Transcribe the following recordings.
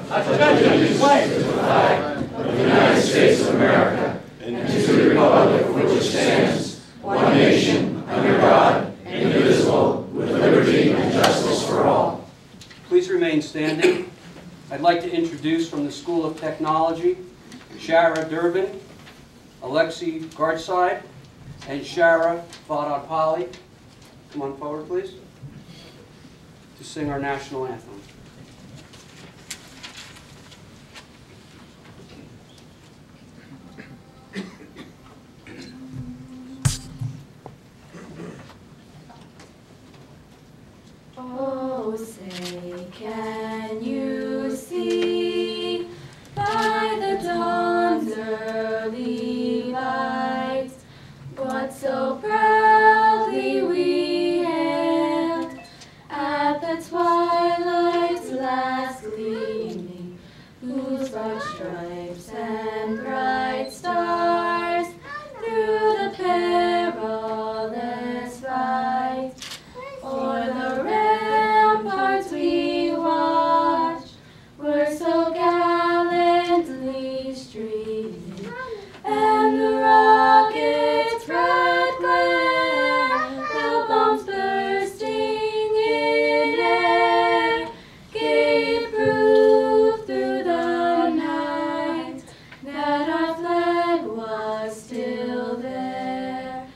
I pledge allegiance to the flag of the United States of America and to the republic for which it stands, one nation, under God, indivisible, with liberty and justice for all. Please remain standing. I'd like to introduce from the School of Technology, Shara Durbin, Alexi Gardside, and Shara Vadadpali. Come on forward, please, to sing our national anthem. Oh, say, can you see by the dawn's early light what so proudly we hailed at the twilight's last gleaming, whose broad stripes and bright stars through the perilous fight o'er the ramparts we watched were so gallantly streaming, and the rocket's red glare, the bombs bursting in air, gave proof through the night that our flag was still there.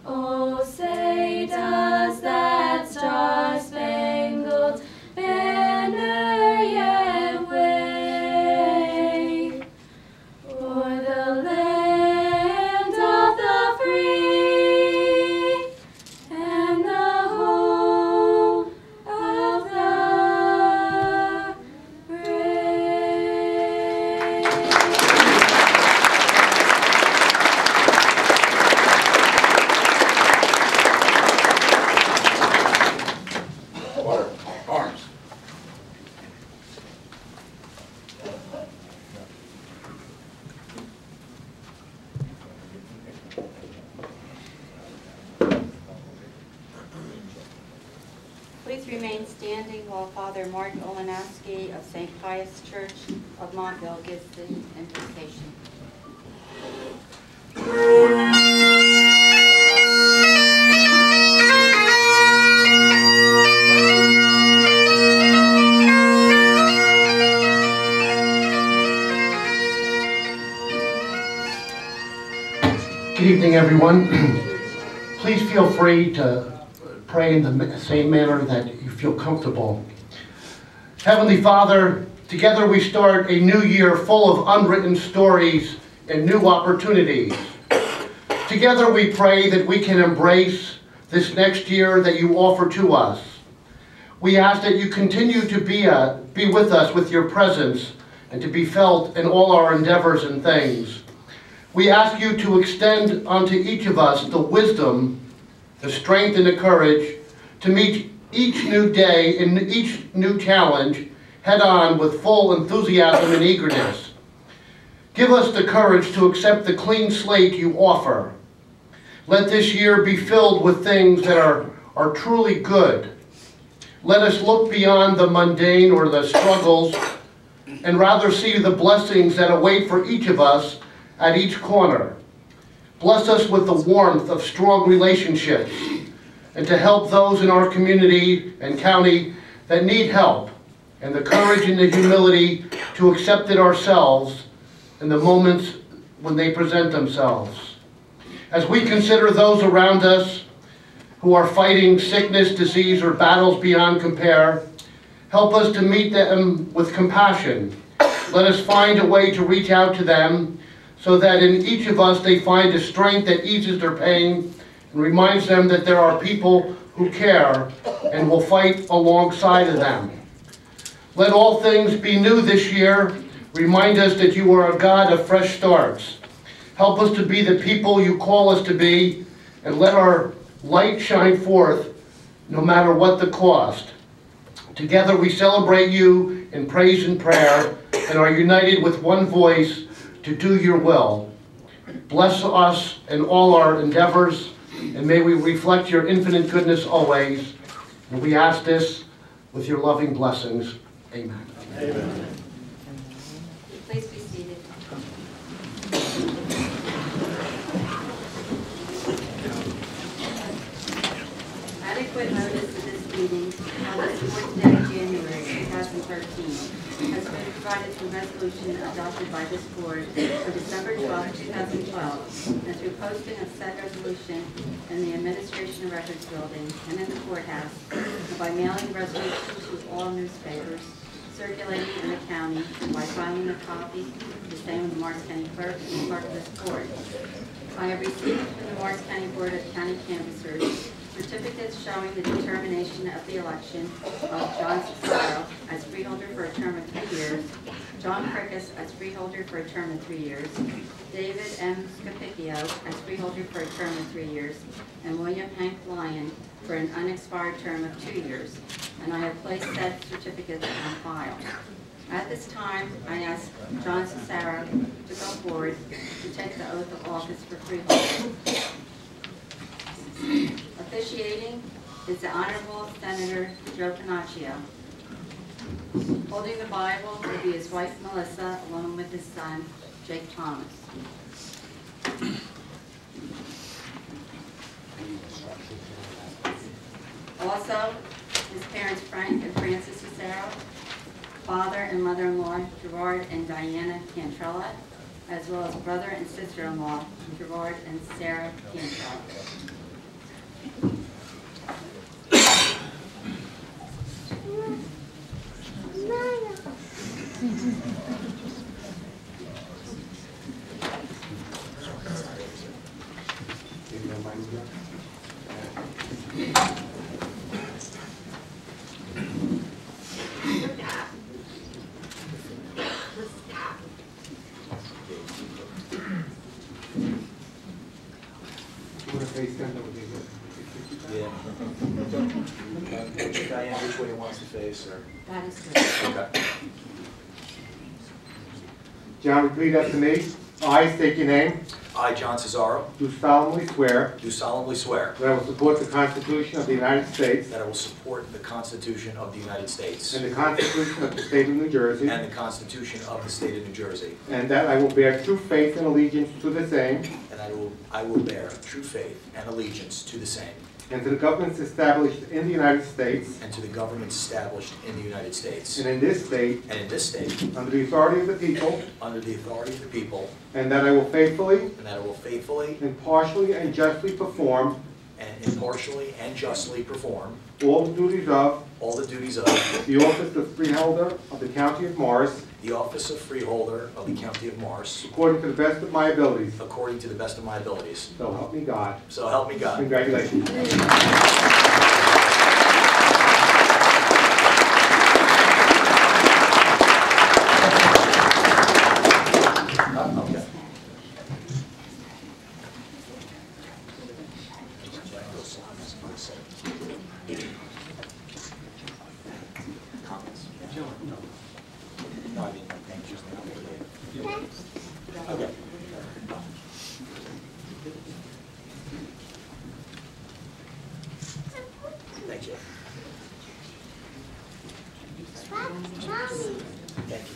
Oh, say, does that star-spangled banner yet wave o'er the land of the free and the home of the brave? Order. Arms. Please remain standing while Father Mark Olenowski of St. Pius Church of Montville gives the invocation. Good evening, everyone. Please feel free to pray in the same manner that you feel comfortable. Heavenly Father, together we start a new year full of unwritten stories and new opportunities. Together we pray that we can embrace this next year that you offer to us. We ask that you continue to be with us with your presence and to be felt in all our endeavors and things. We ask you to extend unto each of us the wisdom, the strength, and the courage to meet each new day and each new challenge head on with full enthusiasm and eagerness. Give us the courage to accept the clean slate you offer. Let this year be filled with things that are truly good. Let us look beyond the mundane or the struggles and rather see the blessings that await for each of us at each corner. Bless us with the warmth of strong relationships and to help those in our community and county that need help, and the courage and the humility to accept it ourselves in the moments when they present themselves. As we consider those around us who are fighting sickness, disease, or battles beyond compare, help us to meet them with compassion. Let us find a way to reach out to them so that in each of us they find a strength that eases their pain and reminds them that there are people who care and will fight alongside of them. Let all things be new this year. Remind us that you are a God of fresh starts. Help us to be the people you call us to be, and let our light shine forth no matter what the cost. Together we celebrate you in praise and prayer and are united with one voice to do your will. Bless us in all our endeavors, and may we reflect your infinite goodness always. And we ask this with your loving blessings. Amen. Amen. Please be seated. Adequate notice of this meeting on the 4th day of January 2013 has been provided through resolution adopted by this board for December 12, 2012, and through posting of said resolution in the Administration of Records Building and in the courthouse, and by mailing resolution to all newspapers circulating in the county, and by filing a copy of the same with the Morris County Clerk and Clerk of this board. I have received from the Morris County Board of County Canvassers certificates showing the determination of the election of John Cesaro as freeholder for a term of 3 years, John Krickus as freeholder for a term of 3 years, David M. Scapicchio as freeholder for a term of 3 years, and William Hank Lyon for an unexpired term of 2 years. And I have placed said certificates on file. At this time, I ask John Cesaro to go forward to take the oath of office for freeholder. Officiating is the Honorable Senator Joe Panaccio. Holding the Bible will be his wife Melissa, along with his son Jake Thomas. Also, his parents Frank and Francis Cesaro, father and mother-in-law Gerard and Diana Cantrella, as well as brother and sister-in-law Gerard and Sarah Cantrella. Diane, which way he wants to face, or? That is good. Okay. John, repeat after me. I state your name. I, John Cesaro, Do solemnly swear do solemnly swear that I will support the Constitution of the United States that I will support the Constitution of the United States and the Constitution of the State of New Jersey, and the Constitution of the State of New Jersey, and that I will bear true faith and allegiance to the same and I will bear true faith and allegiance to the same, and to the governments established in the United States and to the governments established in the United States and in this state and in this state, under the authority of the people, under the authority of the people, and that I will faithfully, and that I will faithfully impartially, and justly perform and impartially and justly perform all the duties of all the duties of the office of Freeholder of the County of Morris the office of Freeholder of the County of Morris according to the best of my abilities. according to the best of my abilities. So help me God. So help me God. Congratulations. Okay. Comments? No, I mean, thank you. Okay. Thank you. Thank you.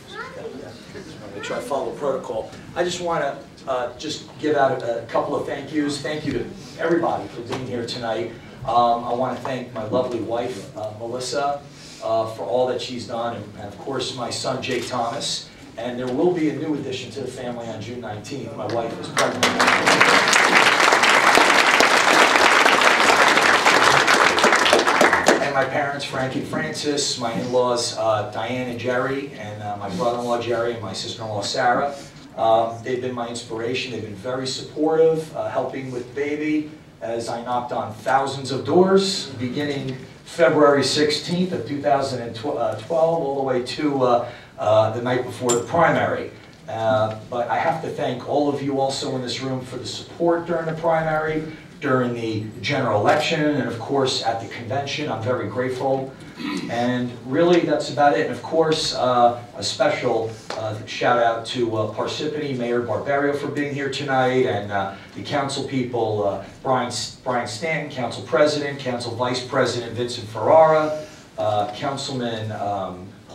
Make sure I follow protocol. I just want to just give out a couple of thank yous. Thank you to everybody for being here tonight. I want to thank my lovely wife, Melissa, for all that she's done, and of course my son, Jake Thomas. And there will be a new addition to the family on June 19th. My wife is pregnant. And my parents, Frank and Francis, my in-laws, Diane and Jerry, and my brother-in-law, Jerry, and my sister-in-law, Sarah. They've been my inspiration. They've been very supportive, helping with baby, as I knocked on thousands of doors, beginning February 16th of 2012, all the way to the night before the primary. But I have to thank all of you also in this room for the support during the primary, during the general election, and of course at the convention. I'm very grateful. And really that's about it. And of course a special shout out to Parsippany, Mayor Barbario for being here tonight, and the council people, Brian Stanton, Council President, Council Vice President Vincent Ferrara, Councilman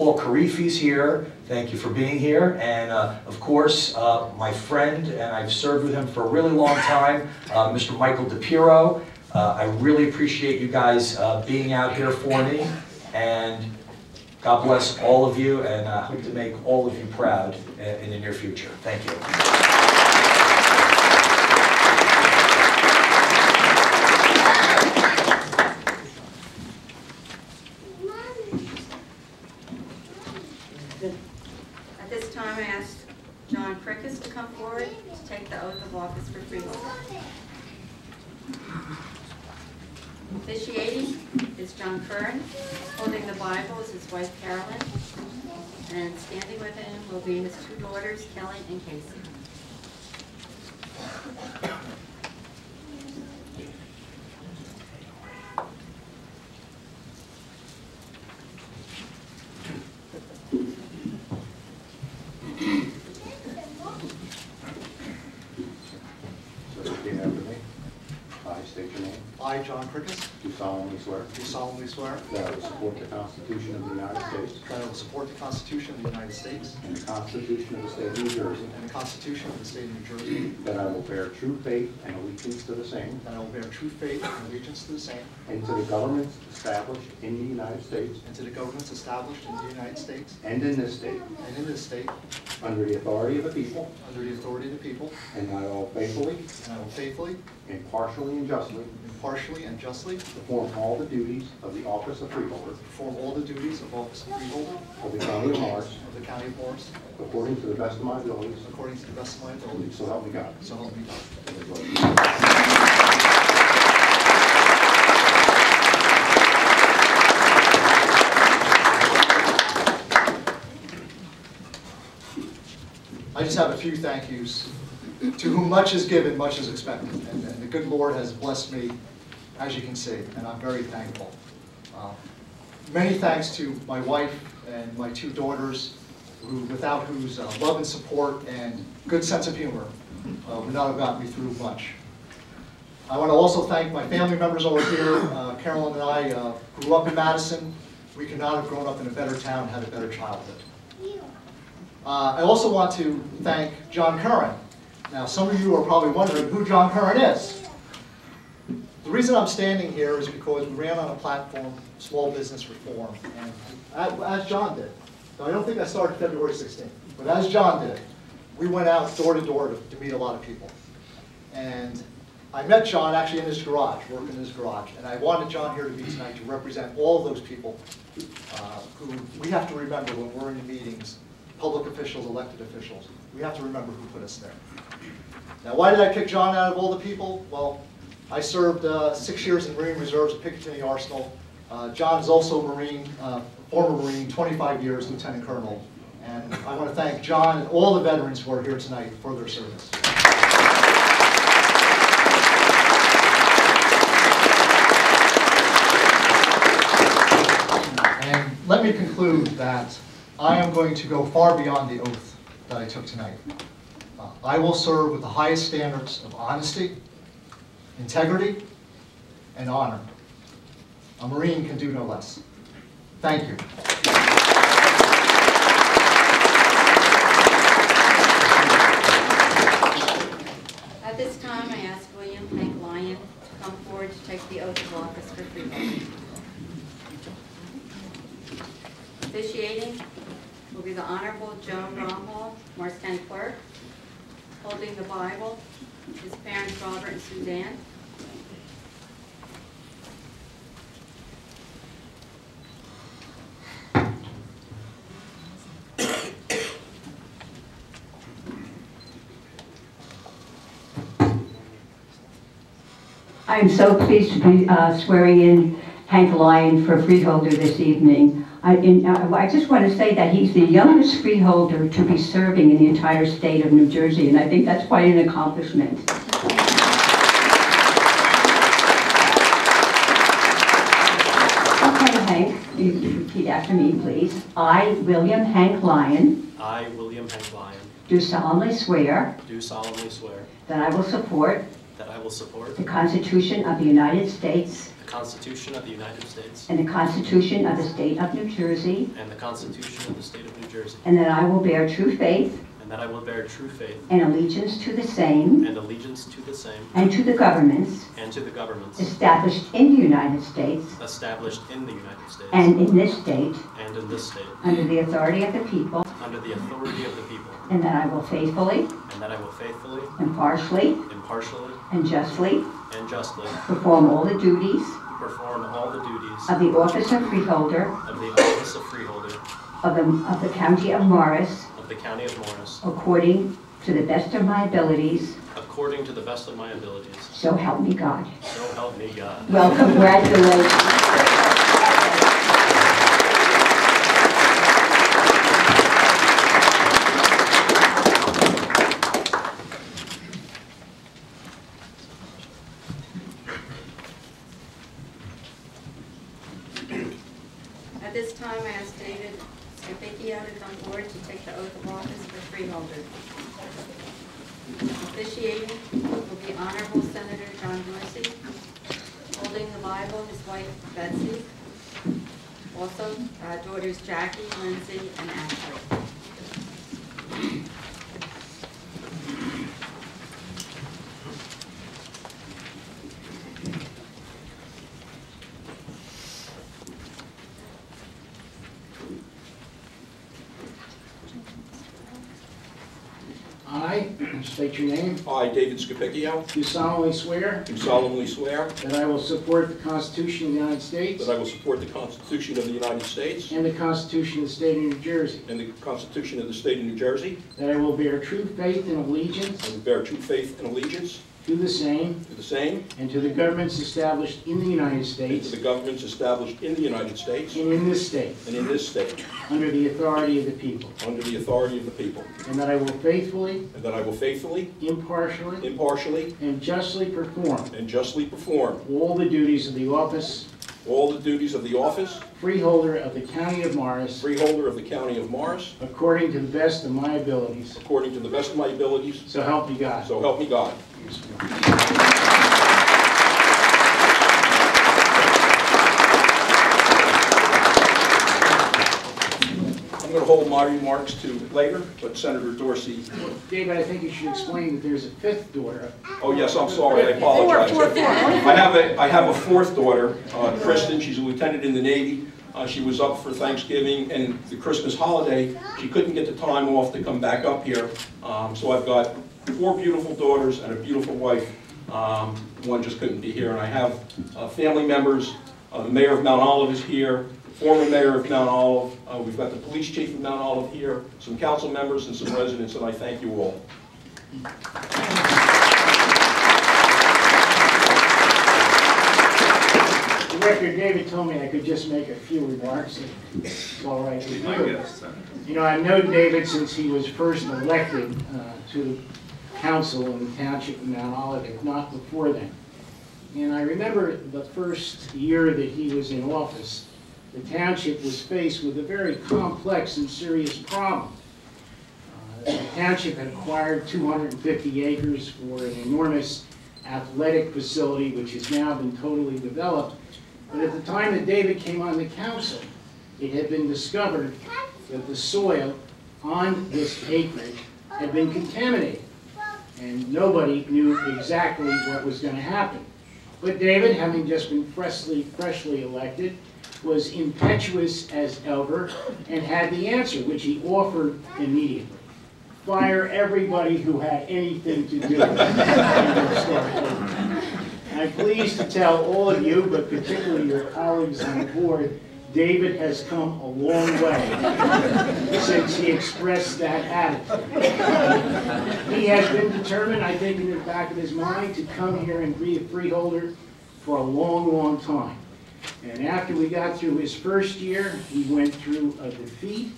Paul Carifi's here. Thank you for being here. And of course, my friend, and I've served with him for a really long time, Mr. Michael DePiro. I really appreciate you guys being out here for me. And God bless all of you, and I hope to make all of you proud in the near future. Thank you. At this time, I ask John Krickus to come forward to take the oath of office for freeholder. Officiating is John Curran. Holding the Bible is his wife Carolyn. And standing with him will be his two daughters, Kelly and Casey. I, John Krickus, do solemnly swear that I will support the Constitution of the United States that I will support the Constitution of the United States and the Constitution of the State of New Jersey, and the Constitution of the State of New Jersey, that I will bear true faith and allegiance to the same that I will bear true faith and allegiance to the same, and to the governments established in the United States and to the governments established in the United States and in this state and in this state, under the authority of the people, under the authority of the people, and that I will faithfully, impartially and justly perform all the duties of the office of freeholder perform all the duties of office of freeholder of the County of Morris, Morris, according to the best of my abilities, according to the best of my abilities. so help me God. So help me God. I just have a few thank yous. To whom much is given, much is expected. And the good Lord has blessed me, as you can see, and I'm very thankful. Many thanks to my wife and my two daughters, without whose love and support and good sense of humor would not have gotten me through much. I want to also thank my family members over here. Carolyn and I grew up in Madison. We could not have grown up in a better town, had a better childhood. I also want to thank John Curran. Now, some of you are probably wondering who John Curran is. The reason I'm standing here is because we ran on a platform, small business reform, and as John did. Now, I don't think I started February 16th, but as John did, we went out door to door to meet a lot of people. And I met John actually in his garage, working in his garage, and I wanted John here to be tonight to represent all those people who we have to remember when we're in the meetings, public officials, elected officials. We have to remember who put us there. Now, why did I pick John out of all the people? Well, I served 6 years in Marine Reserves at Picatinny Arsenal. John is also a Marine, former Marine, 25 years, Lieutenant Colonel. And I want to thank John and all the veterans who are here tonight for their service. And let me conclude that I am going to go far beyond the oath that I took tonight. I will serve with the highest standards of honesty, integrity, and honor. A Marine can do no less. Thank you. At this time, I ask William Hank Lyon to come forward to take the oath of office for freeholder. Officiating will be the Honorable Joan Bromhall, Morris County Clerk. Holding the Bible, his parents Robert and Suzanne. I am so pleased to be swearing in Hank Lyon for freeholder this evening. I just want to say that he's the youngest freeholder to be serving in the entire state of New Jersey, and I think that's quite an accomplishment. Okay, Hank, you repeat after me, please. I, William Hank Lyon, I, William Hank Lyon, do solemnly swear do solemnly swear that I will support that I will support the Constitution of the United States the Constitution of the United States and the Constitution of the State of New Jersey, and the Constitution of the State of New Jersey, and that I will bear true faith and that I will bear true faith and allegiance to the same and allegiance to the same and to the governments and to the governments established in the United States established in the United States and in this state and in this state under the authority of the people, under the authority of the people, and that I will faithfully, and that I will faithfully, impartially, impartially, and justly and justly perform all the duties perform all the duties of the office of Freeholder of the office of Freeholder of the County of Morris of the County of Morris according to the best of my abilities, according to the best of my abilities. so help me God. So help me God. Well, congratulations. At this time, I ask David Scapicchio to come forward to take the oath of office for Freeholders. Officiating will be Honorable Senator John Dorsey, holding the Bible, his wife Betsy, also daughters Jackie, Lindsay, and Ashley. I state your name. I, David Scapicchio, Do solemnly swear do solemnly swear that I will support the Constitution of the United States that I will support the Constitution of the United States and the Constitution of the State of New Jersey, and the Constitution of the State of New Jersey, that I will bear true faith and allegiance and bear true faith and allegiance to the same to the same and to the governments established in the United and to States the governments established in the United States and in this state, and in this state, under the authority of the people, under the authority of the people, and that I will faithfully, and that I will faithfully, impartially, impartially, and justly perform and justly perform all the duties of the office all the duties of the office, Freeholder of the County of Morris, Freeholder of the County of Morris, according to the best of my abilities. according to the best of my abilities, So help me God. so help me God. I'm going to hold my remarks to later, but Senator Dorsey. David, I think you should explain that there's a fifth daughter. Oh yes, I'm sorry. I apologize. I have a fourth daughter, Kristen. She's a lieutenant in the Navy. She was up for Thanksgiving and the Christmas holiday. She couldn't get the time off to come back up here. So I've got 4 beautiful daughters and a beautiful wife. One just couldn't be here. And I have family members. The mayor of Mount Olive is here. Former mayor of Mount Olive. We've got the police chief of Mount Olive here. Some council members and some residents, and I thank you all. The record, David told me I could just make a few remarks. It's all right with you. You know, I've known David since he was first elected to the council in the township of Mount Olive, if not before then. And I remember the first year that he was in office, the township was faced with a very complex and serious problem. The township had acquired 250 acres for an enormous athletic facility, which has now been totally developed. But at the time that David came on the council, it had been discovered that the soil on this acreage had been contaminated. And nobody knew exactly what was going to happen. But David, having just been freshly elected, was impetuous as ever and had the answer, which he offered immediately. Fire everybody who had anything to do with it. I'm pleased to tell all of you, but particularly your colleagues on the board, David has come a long way since he expressed that attitude. He has been determined, I think, in the back of his mind, to come here and be a freeholder for a long, long time. And after we got through his first year, he went through a defeat,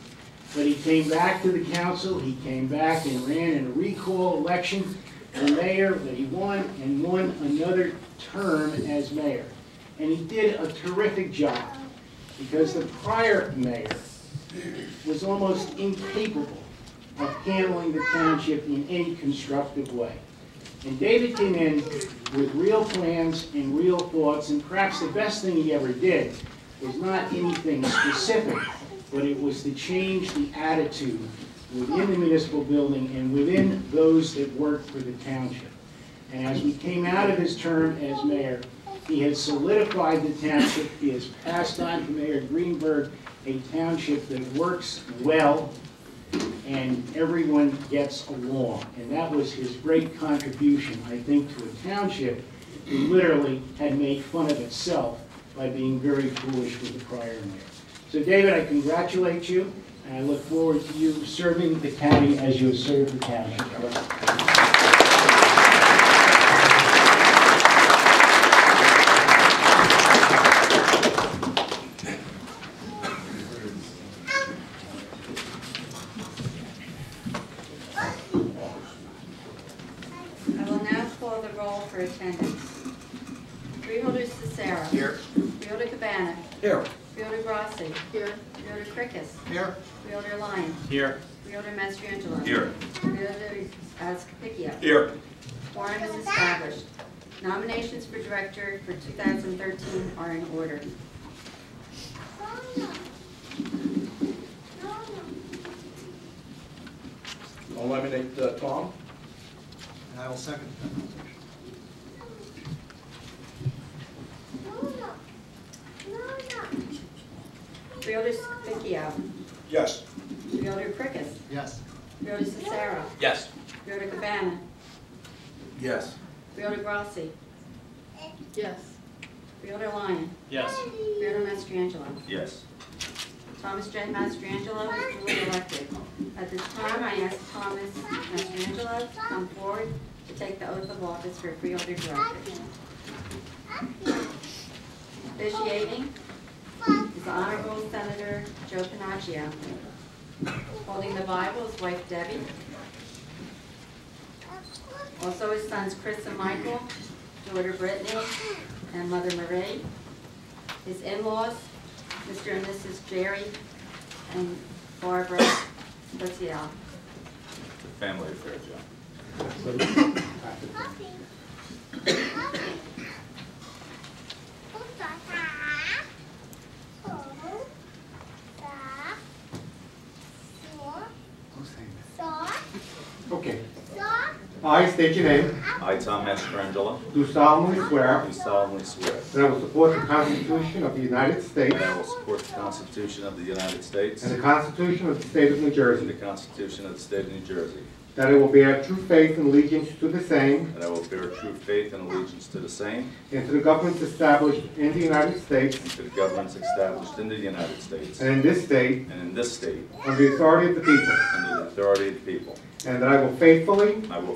but he came back to the council. He came back and ran in a recall election for mayor that he won, and won another term as mayor. And he did a terrific job, because the prior mayor was almost incapable of handling the township in any constructive way. And David came in with real plans and real thoughts, and perhaps the best thing he ever did was not anything specific, but it was to change the attitude within the municipal building and within those that work for the township. And as we came out of his term as mayor, he has solidified the township. He has passed on to Mayor Greenberg a township that works well and everyone gets along. And that was his great contribution, I think, to a township who literally had made fun of itself by being very foolish with the prior mayor. So David, I congratulate you, and I look forward to you serving the county as you have served the township. I will now call the roll for attendance. Freeholder Cesaro. Here. Freeholder Cabana. Here. Freeholder Grassi. Here. Freeholder Krickus. Here. Freeholder Lyon. Here. Freeholder Mastrangelo. Here. Freeholder Scapicchio. Here. Quorum is established. Nominations for director for 2013 are in order. I'll nominate Tom. And I will second that nomination. Freeholder Scapicchio. Yes. Freeholder Krickus. Yes. Freeholder Cesaro. Yes. Freeholder Cabana. Yes. Freeholder Grassi. Yes. Freeholder Lyon. Yes. Freeholder Mastrangelo. Yes. Thomas J. Mastrangelo is duly elected. At this time, I ask Thomas Mastrangelo to come forward to take the oath of office for Freeholder Director. Officiating is Honorable Senator Joe Panaccio. Holding the Bible is wife Debbie. Also his sons Chris and Michael, daughter Brittany, and mother Marie. His in-laws, Mr. and Mrs. Jerry and Barbara Bociel. Family affair, Joe. Okay. I state your name. I, Tom Mastrangelo, Do solemnly swear do solemnly swear that I will support the Constitution of the United States that I will support the Constitution of the United States and the Constitution of the State of New and Jersey, the Constitution of the State of New Jersey, that I will bear true faith and allegiance to the same that I will bear true faith and allegiance to the same and to the governments established in the United States and to the governments established in the United States and in this state and in this state under the authority of the people, under the authority of the people. and that I will faithfully, I will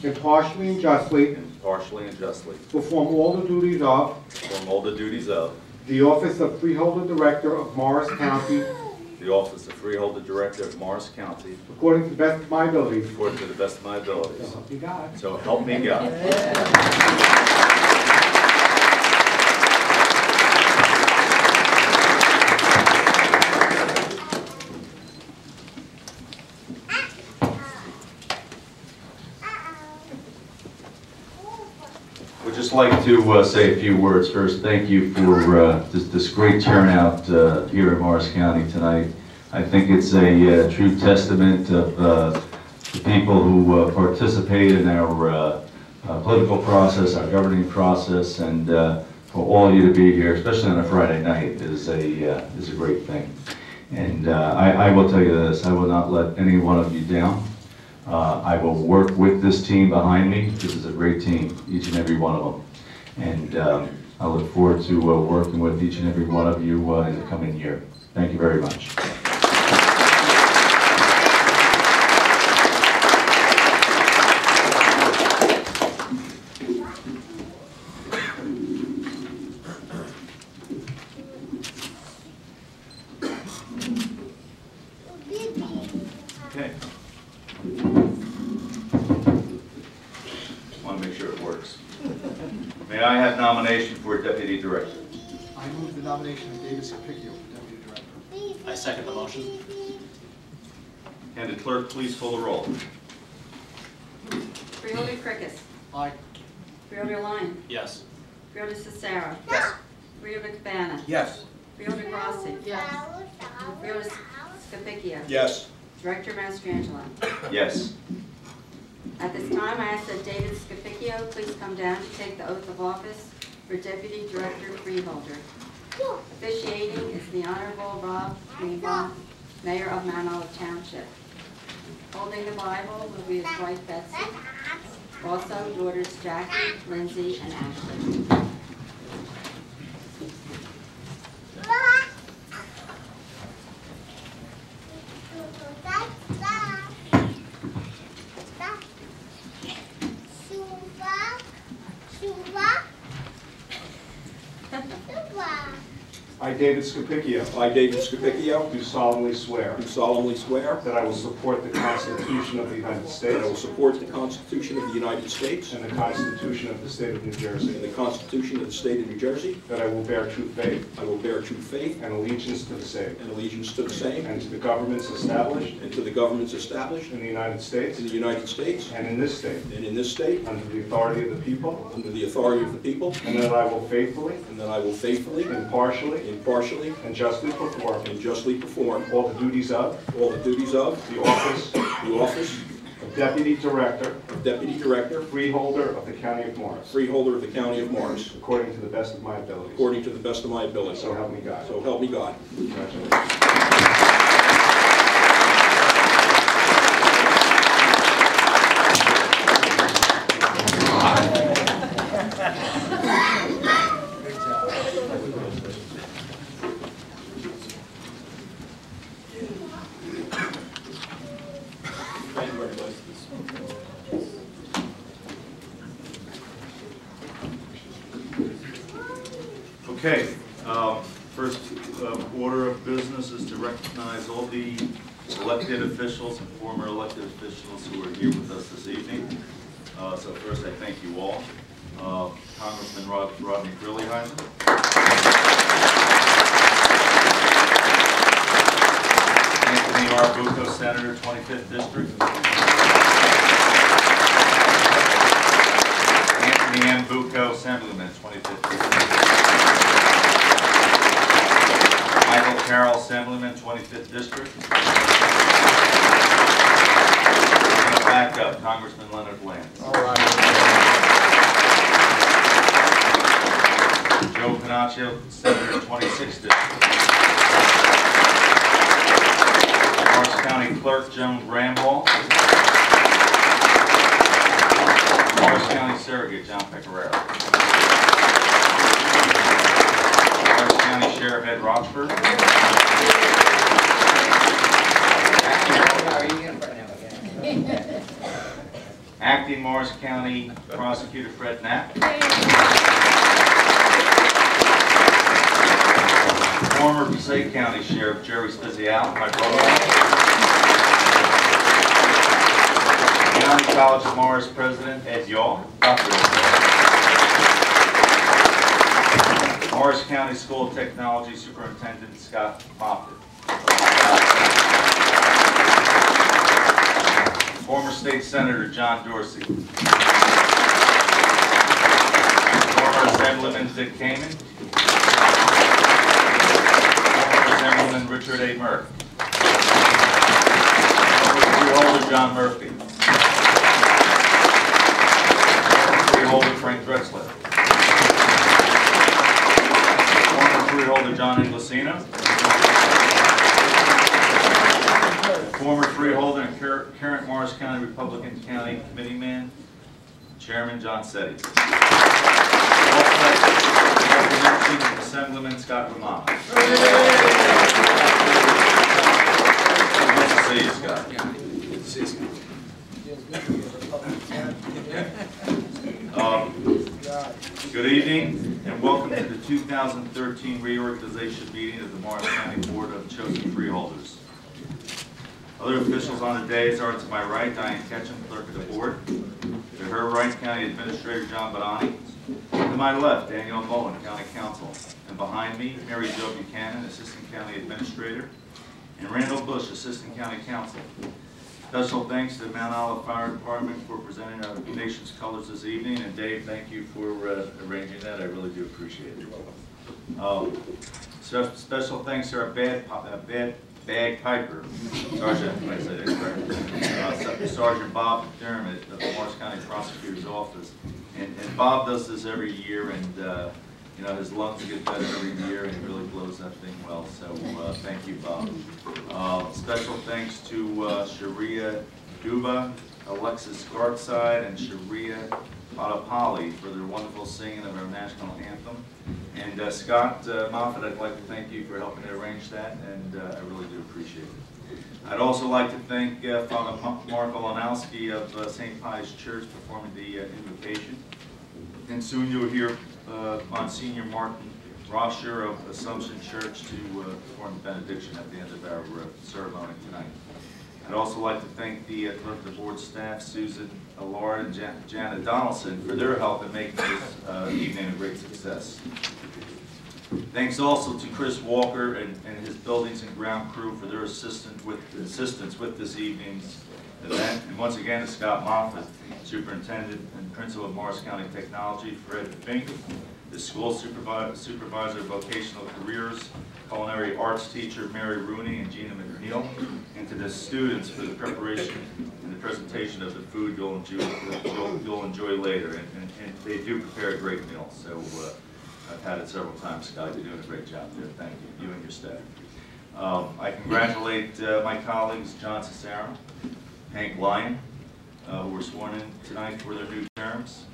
impartially, and justly impartially and justly perform all the duties of perform all the duties of the office of Freeholder Director of Morris County the office of Freeholder Director of Morris County according to the best of my abilities. according to the best of my So abilities. help me God. So help me God. Would just like to say a few words first. Thank you for this great turnout here in Morris County tonight. I think it's a true testament of the people who participate in our political process, our governing process, and for all of you to be here, especially on a Friday night, is a great thing. And I will tell you this: I will not let any one of you down. I will work with this team behind me. This is a great team, each and every one of them. And I look forward to working with each and every one of you in the coming year. Thank you very much. Okay. Want to make sure it works. May I have nomination for Deputy Director? I move the nomination of David Scapicchio for Deputy Director. I second the motion. Can the clerk please call the roll? Freeholder Krickus. Aye. Freeholder Lyon. Yes. Freeholder Cesaro. Yes. Freeholder Cabana. Yes. Freeholder Grossi. Yes. Freeholder Scapicchio. Yes. Director Mastrangelo. Yes. At this time, I ask that David Scapicchio please come down to take the oath of office for Deputy Director Freeholder. Officiating is the Honorable Rob Greenbaum, Mayor of Mount Olive Township. Holding the Bible will be his wife Betsy. Also, daughters Jackie, Lindsay, and Ashley. I, David Scapicchio, I, David Scapicchio, do solemnly swear do solemnly swear that I will support the Constitution of the United that I will States support the Constitution of the United States and the Constitution of the State of New Jersey, and the Constitution of the State of New Jersey. that I will bear true faith I will bear true faith and allegiance to the same, and allegiance to the same, and to the governments established and to the governments established in the United States in the United States and in this state, and in this state, under the authority of the people, under the authority of the people, and that I will faithfully, and that I will faithfully, impartially, impartially, and justly perform and justly perform all the duties of all the duties of the office the office of Deputy Director, of Deputy Director, Freeholder of the County of Morris, Freeholder of the County of Morris, according to the best of my abilities. according to the best of my ability. So help me God. So help me God. Congratulations. Thank you, everybody. Okay, first order of business is to recognize all the elected officials and former elected officials who are here with us this evening. So first, I thank you all. Congressman Rodney Freeholders. Anthony R. Bucco, Senator, 25th District. Anthony M. Bucco, Assemblyman, 25th District. Michael Carroll, Assemblyman, 25th District. And back up, Congressman Leonard Bland. All right. Joe Panaccio, Senator, 26th District. Morris County Clerk Joan Bramhall. Morris County Surrogate John Pecoraro. Morris County Sheriff Ed Rochford. Acting Morris County Prosecutor Fred Knapp. Former Passaic County Sheriff Jerry Spezial, my brother. County College of Morris President Ed Yaw, Dr. Morris County School of Technology Superintendent Scott Moffitt. Former State Senator John Dorsey. Former Assemblyman Dick Kamen. Former Assemblyman Richard A. Murphy. Former Freeholder John Murphy. Freeholder Frank Drexler. Former Freeholder John Inglesino. Former Freeholder and current Morris County Republican County Committeeman, Chairman John Setti. Also, Assemblyman Scott Romano. Nice to see you, Scott. Good to see you, Scott. Good evening and welcome to the 2013 reorganization meeting of the Morris County Board of Chosen Freeholders. Other officials on the dais are to my right, Diane Ketchum, Clerk of the Board. To her right, County Administrator John Badani. To my left, Daniel Mullen, County Counsel. And behind me, Mary Jo Buchanan, Assistant County Administrator. And Randall Bush, Assistant County Counsel. Special thanks to the Mount Olive Fire Department for presenting our nation's colors this evening. And Dave, thank you for arranging that. I really do appreciate it. Special thanks to our bagpiper, Sergeant, if I say that correctly, Sergeant Bob McDermott of the Morris County Prosecutor's Office. And Bob does this every year, and you know, his lungs get better every year, and he really blows that thing well. So thank you, Bob. Special thanks to Sharia Duba, Alexis Gartside, and Sharia Parsippany for their wonderful singing of our national anthem. And Scott Moffat, I'd like to thank you for helping to arrange that, and I really do appreciate it. I'd also like to thank Father Mark Olanowski of St. Pius Church performing the invocation. And soon you'll hear Monsignor Martin Rosher of Assumption Church to perform the benediction at the end of our ceremony tonight. I'd also like to thank the clerk of the board staff, Susan Allard and Janet Donaldson, for their help in making this evening a great success. Thanks also to Chris Walker and his buildings and ground crew for their assistance with this evening's event. And once again to Scott Moffat, Superintendent and Principal of Morris County Technology, Fred Fink, the school supervisor of vocational careers, culinary arts teacher Mary Rooney and Gina McNeil, and to the students for the preparation and the presentation of the food you'll enjoy later. And they do prepare a great meal. So I've had it several times, Scott. You're doing a great job there. Thank you, you and your staff. I congratulate my colleagues, John Cesaro, Hank Lyon, who were sworn in tonight for their new terms.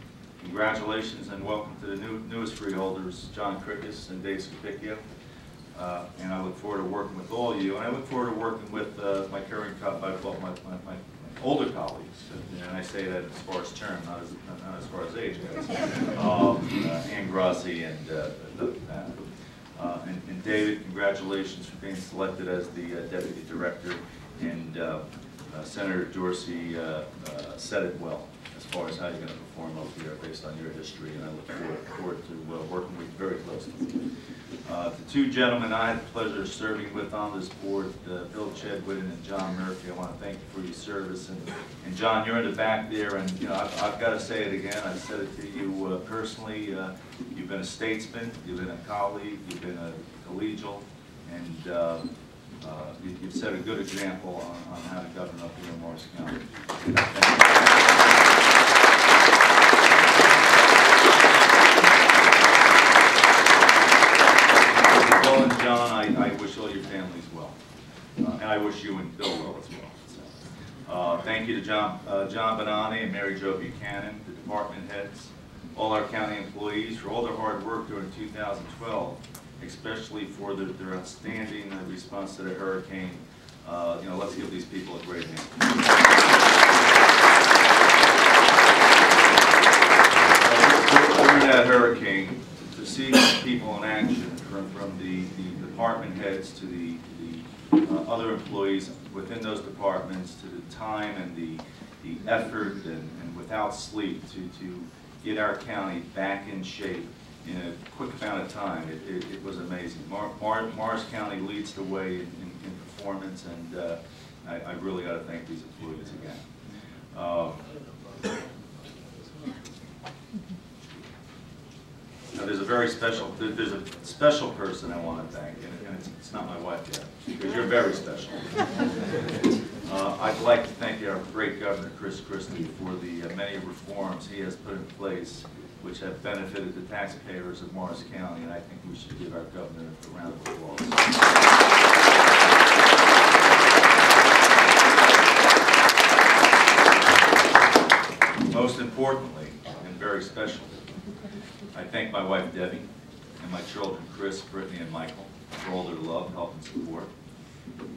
Congratulations and welcome to the newest freeholders, John Krickus and David Scapicchio. And I look forward to working with all of you. And I look forward to working with my current, my older colleagues. And I say that as far as term, not as far as age goes. Ann Grassi and David, congratulations for being selected as the Deputy Director. And Senator Dorsey said it well as far as how you're going to perform over here based on your history, and I look forward to working with you very closely. The two gentlemen I had the pleasure of serving with on this board, Bill Chedwin and John Murphy, I want to thank you for your service. And John, you're in the back there, and you know I've got to say it again. I've said it to you personally. You've been a statesman, you've been a colleague, you've been a collegial, and you've set a good example on how to govern up here in Morris County. Bill and John, I wish all your families well. And I wish you and Bill well as well. So, thank you to John Bonani and Mary Jo Buchanan, the department heads, all our county employees for all their hard work during 2012. Especially for their outstanding response to the hurricane. You know, let's give these people a great hand. During that hurricane, to see people in action, from the department heads to the other employees within those departments, to the time and the effort and without sleep to get our county back in shape in a quick amount of time, it was amazing. Morris County leads the way in performance, and I really got to thank these employees again. Now there's a special person I want to thank, and it's not my wife yet, because you're very special. I'd like to thank our great Governor, Chris Christie, for the many reforms he has put in place which have benefited the taxpayers of Morris County, and I think we should give our governor a round of applause. Most importantly, and very special, I thank my wife Debbie and my children Chris, Brittany, and Michael for all their love, help, and support.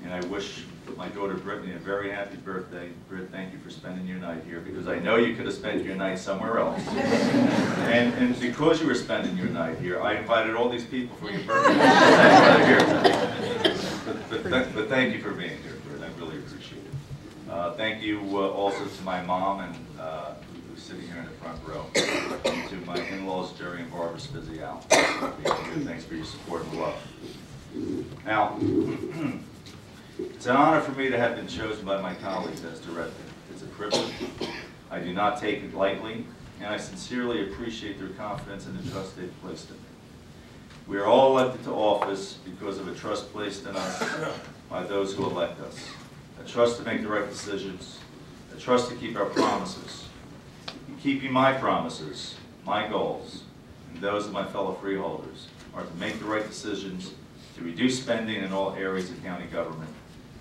And I wish my daughter Brittany a very happy birthday. Britt, thank you for spending your night here, because I know you could have spent your night somewhere else. And because you were spending your night here, I invited all these people for your birthday. But thank you for being here, Britt. I really appreciate it. Thank you also to my mom, and who's sitting here in the front row, and to my in-laws, Jerry and Barbara Spizial. Thanks for your support and love. Now, It's an honor for me to have been chosen by my colleagues as director. It's a privilege. I do not take it lightly, and I sincerely appreciate their confidence and the trust they've placed in me. We are all elected to office because of a trust placed in us by those who elect us. A trust to make the right decisions, a trust to keep our promises. In keeping my promises, my goals, and those of my fellow freeholders are to make the right decisions, to reduce spending in all areas of county government,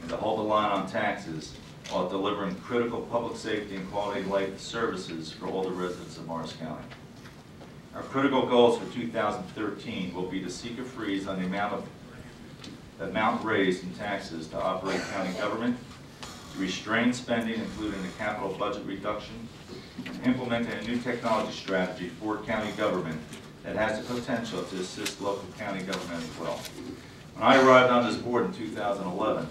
and to hold the line on taxes while delivering critical public safety and quality of life services for all the residents of Morris County. Our critical goals for 2013 will be to seek a freeze on the amount raised in taxes to operate county government, to restrain spending, including the capital budget reduction, and implementing a new technology strategy for county government that has the potential to assist local county government as well. When I arrived on this board in 2011,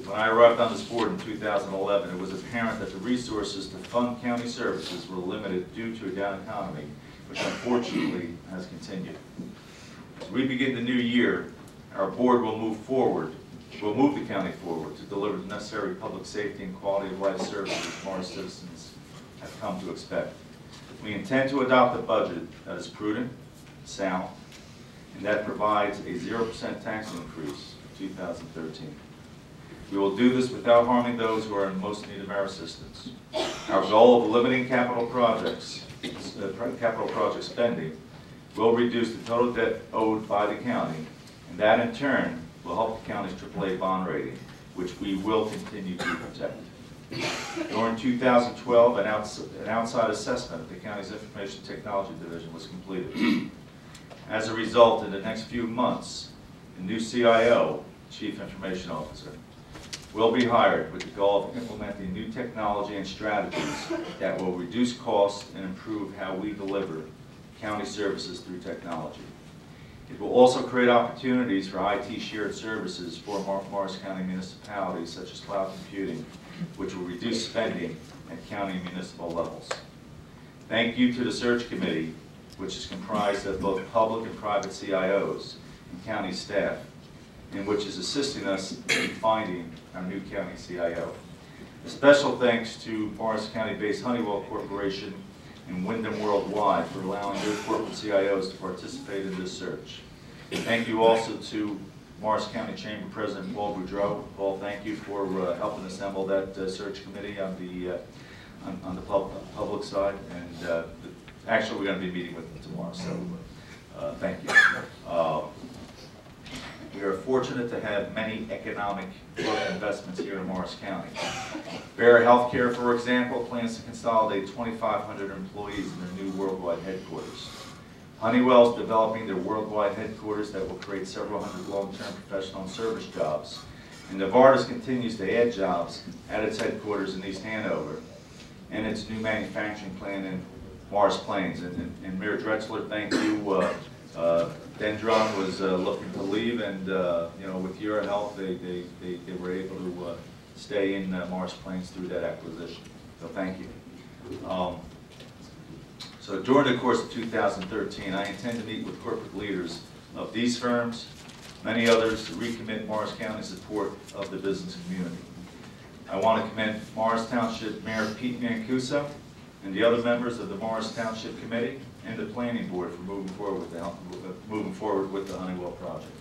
When I arrived on this board in 2011, it was apparent that the resources to fund county services were limited due to a down economy, which unfortunately has continued. As we begin the new year, our board will move the county forward to deliver the necessary public safety and quality of life services Morris citizens have come to expect. We intend to adopt a budget that is prudent, sound, and that provides a 0% tax increase in 2013. We will do this without harming those who are in most need of our assistance. Our goal of limiting capital project spending will reduce the total debt owed by the county, and that in turn will help the county's AAA bond rating, which we will continue to protect. During 2012, an outside assessment of the county's Information Technology Division was completed. As a result, in the next few months, the new CIO, Chief Information Officer, will be hired with the goal of implementing new technology and strategies that will reduce costs and improve how we deliver county services through technology. It will also create opportunities for IT shared services for Morris County municipalities, such as cloud computing, which will reduce spending at county and municipal levels. Thank you to the search committee, which is comprised of both public and private CIOs and county staff, and which is assisting us in finding our new county CIO. A special thanks to Morris County-based Honeywell Corporation and Wyndham Worldwide for allowing their corporate CIOs to participate in this search. Thank you also to Morris County Chamber President Paul Boudreau. Paul, thank you for helping assemble that search committee on the public side. And actually, we're going to be meeting with them tomorrow, so thank you. We are fortunate to have many economic growth investments here in Morris County. Bear Healthcare, for example, plans to consolidate 2,500 employees in their new worldwide headquarters. Honeywell is developing their worldwide headquarters that will create several hundred long-term professional and service jobs. And Novartis continues to add jobs at its headquarters in East Hanover and its new manufacturing plant in Morris Plains. And Mayor Drexler, thank you. Dendron was looking to leave, and with your help, they were able to stay in Morris Plains through that acquisition. So thank you. So during the course of 2013, I intend to meet with corporate leaders of these firms, many others, to recommit Morris County's support of the business community. I want to commend Morris Township Mayor Pete Mancuso and the other members of the Morris Township Committee and the Planning Board for moving forward with the Honeywell project.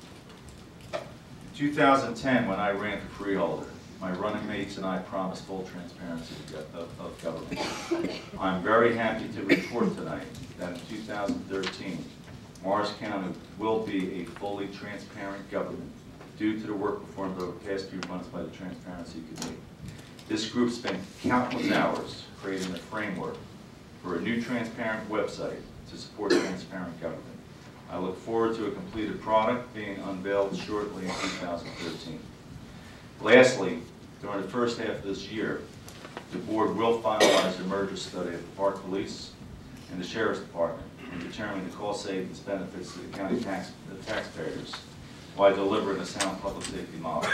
In 2010, when I ran for Freeholder, my running mates and I promised full transparency of government. I'm very happy to report tonight that in 2013, Morris County will be a fully transparent government due to the work performed over the past few months by the Transparency Committee. This group spent countless hours creating a framework for a new transparent website to support transparent government. I look forward to a completed product being unveiled shortly in 2013. Lastly, during the first half of this year, the board will finalize the merger study of the Park Police and the Sheriff's Department and determine the cost savings benefits to the county taxpayers while delivering a sound public safety model.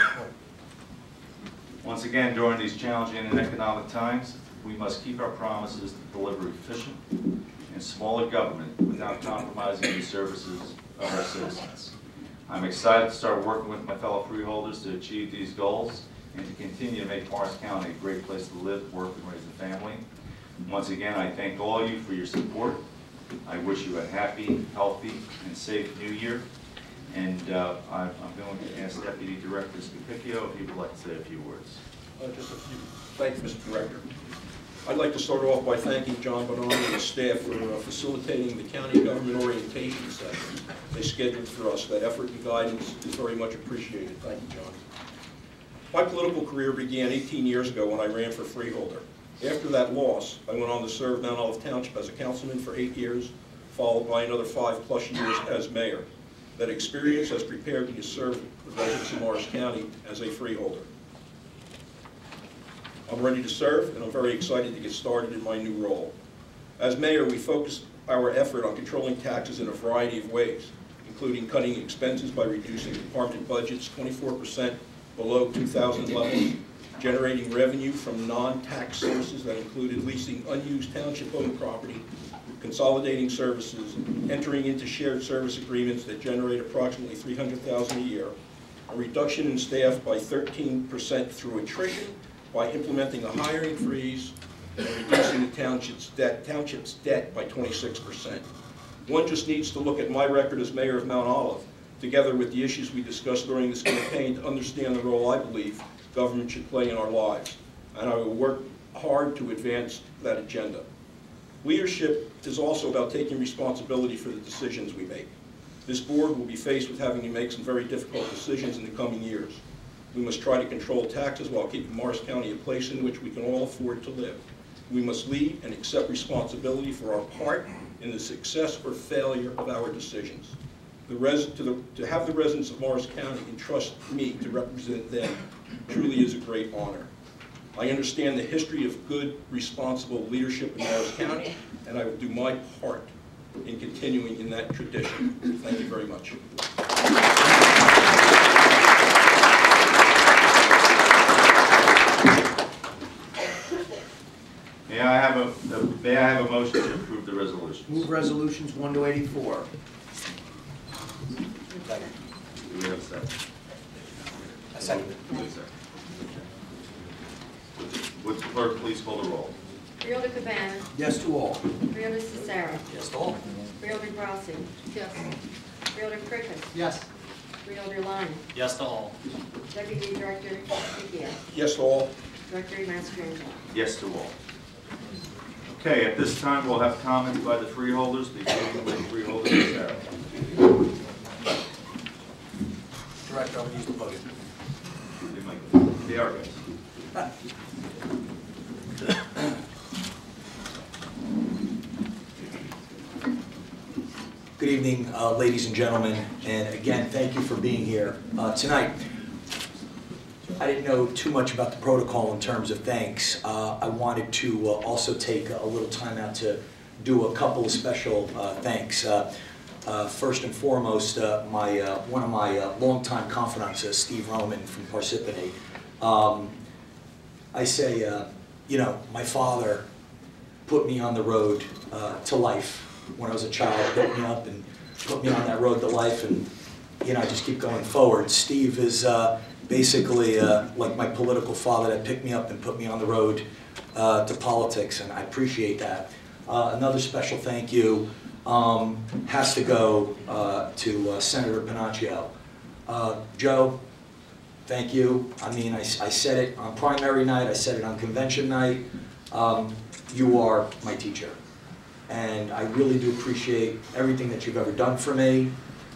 Once again, during these challenging and economic times, we must keep our promises to deliver efficient and smaller government without compromising the services of our citizens. I'm excited to start working with my fellow freeholders to achieve these goals and to continue to make Morris County a great place to live, work, and raise a family. Once again, I thank all of you for your support. I wish you a happy, healthy, and safe New Year. And I'm going to ask Deputy Director Scapicchio if he would like to say a few words. Just a few. Thank you, Mr. Director. I'd like to start off by thanking John Bonanno and his staff for facilitating the county government orientation session they scheduled for us. That effort and guidance is very much appreciated. Thank you, John. My political career began 18 years ago when I ran for Freeholder. After that loss, I went on to serve Mount Olive Township as a councilman for 8 years, followed by another 5+ years as mayor. That experience has prepared me to serve the residents of Morris County as a freeholder. I'm ready to serve, and I'm very excited to get started in my new role. As mayor, we focused our effort on controlling taxes in a variety of ways, including cutting expenses by reducing department budgets 24% below 2000 levels, generating revenue from non-tax sources that included leasing unused township-owned property, consolidating services, entering into shared service agreements that generate approximately $300,000 a year, a reduction in staff by 13% through attrition, by implementing a hiring freeze, and reducing the township's debt by 26%. One just needs to look at my record as mayor of Mount Olive, together with the issues we discussed during this campaign, to understand the role I believe government should play in our lives. And I will work hard to advance that agenda. Leadership is also about taking responsibility for the decisions we make. This board will be faced with having to make some very difficult decisions in the coming years. We must try to control taxes while keeping Morris County a place in which we can all afford to live. We must lead and accept responsibility for our part in the success or failure of our decisions. To have the residents of Morris County entrust me to represent them truly is a great honor. I understand the history of good, responsible leadership in Morris County, and I will do my part in continuing in that tradition. Thank you very much. May I have a motion to approve the resolutions? Move resolutions 1 to 84. Do we have a second? A second. Would the clerk please call the roll? Freeholder Cabana. Yes to all. Freeholder Cesaro. Yes to all. Freeholder Grassi. Yes. Freeholder Krickus. Yes. Freeholder Lyon. Yes to all. Deputy Director Scapicchio. Yes to all. Director Mastrangelo. Yes to all. Okay, at this time we'll have comments by the freeholders, beginning with Freeholder Cesaro. Director, I'm going to use the podium. They are guys. Good evening, ladies and gentlemen, and again, thank you for being here tonight. I didn't know too much about the protocol in terms of thanks. I wanted to also take a little time out to do a couple of special thanks. First and foremost, one of my longtime confidants, Steve Roman from Parsippany. I say, you know, my father put me on the road to life when I was a child, picked me up and put me on that road to life, and you know, I just keep going forward. Steve is basically like my political father that picked me up and put me on the road to politics, and I appreciate that. Another special thank you has to go to Senator Panaccio. Joe, thank you. I mean, I said it on primary night, I said it on convention night. You are my teacher, and I really do appreciate everything that you've ever done for me.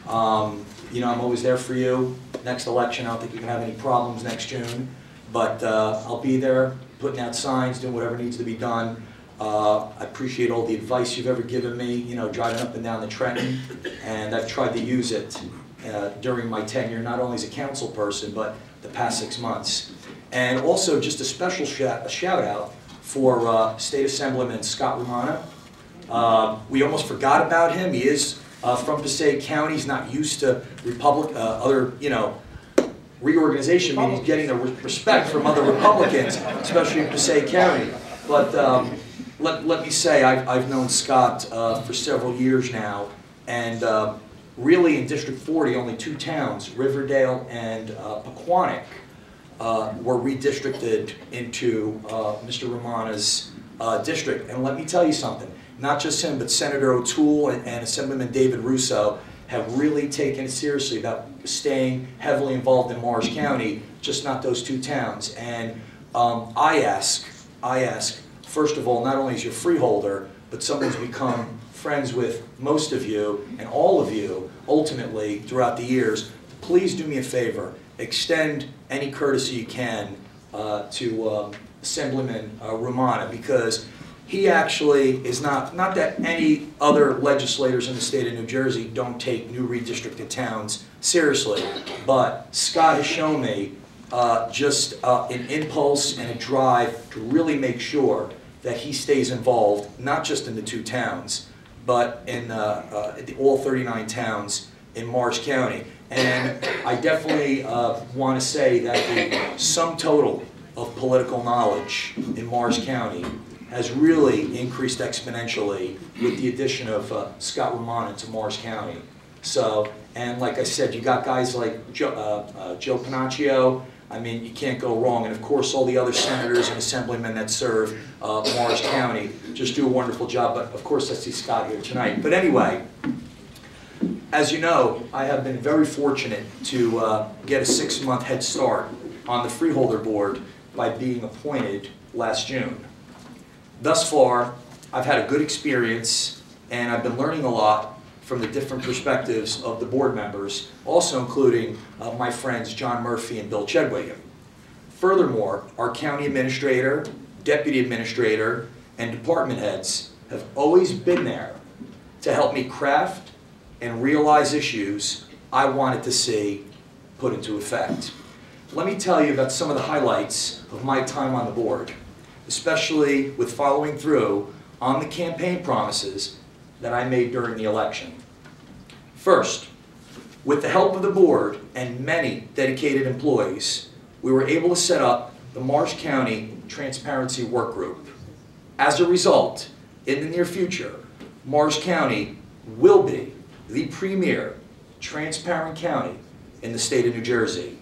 You know, I'm always there for you. Next election, I don't think you can have any problems next June, but I'll be there, putting out signs, doing whatever needs to be done. I appreciate all the advice you've ever given me, you know, driving up and down the Trenton, and I've tried to use it during my tenure, not only as a council person, but the past 6 months. And also just a special shout out for State Assemblyman Scott Romano. We almost forgot about him. He is from Passaic County. He's not used to other, you know, reorganization meetings, getting the respect from other Republicans, especially in Passaic County. But let me say, I've known Scott for several years now, and really in District 40, only 2 towns, Riverdale and Pequannock, were redistricted into Mr. Romana's district. And let me tell you something, not just him, but Senator O'Toole and Assemblyman David Russo have really taken it seriously about staying heavily involved in Morris County, just not those 2 towns. And I ask, first of all, not only as your freeholder, but someone who's become friends with most of you and all of you, ultimately, throughout the years, please do me a favor. Extend any courtesy you can to Assemblyman Romana, because he actually is not that any other legislators in the state of New Jersey don't take new redistricted towns seriously, but Scott has shown me just an impulse and a drive to really make sure that he stays involved, not just in the 2 towns, but in all 39 towns in Morris County. And I definitely want to say that the sum total of political knowledge in Morris County has really increased exponentially with the addition of Scott Romana to Morris County. So, and like I said, you got guys like Joe Panaccio. I mean, you can't go wrong. And of course, all the other senators and assemblymen that serve Morris County just do a wonderful job. But of course, I see Scott here tonight. But anyway, as you know, I have been very fortunate to get a 6-month head start on the Freeholder Board by being appointed last June. Thus far, I've had a good experience, and I've been learning a lot from the different perspectives of the board members, also including my friends John Murphy and Bill Chedwigan. Furthermore, our county administrator, deputy administrator, and department heads have always been there to help me craft and realize issues I wanted to see put into effect. Let me tell you about some of the highlights of my time on the board, especially with following through on the campaign promises that I made during the election. First, with the help of the board and many dedicated employees, we were able to set up the Morris County Transparency Work Group. As a result, in the near future, Morris County will be the premier transparent county in the state of New Jersey.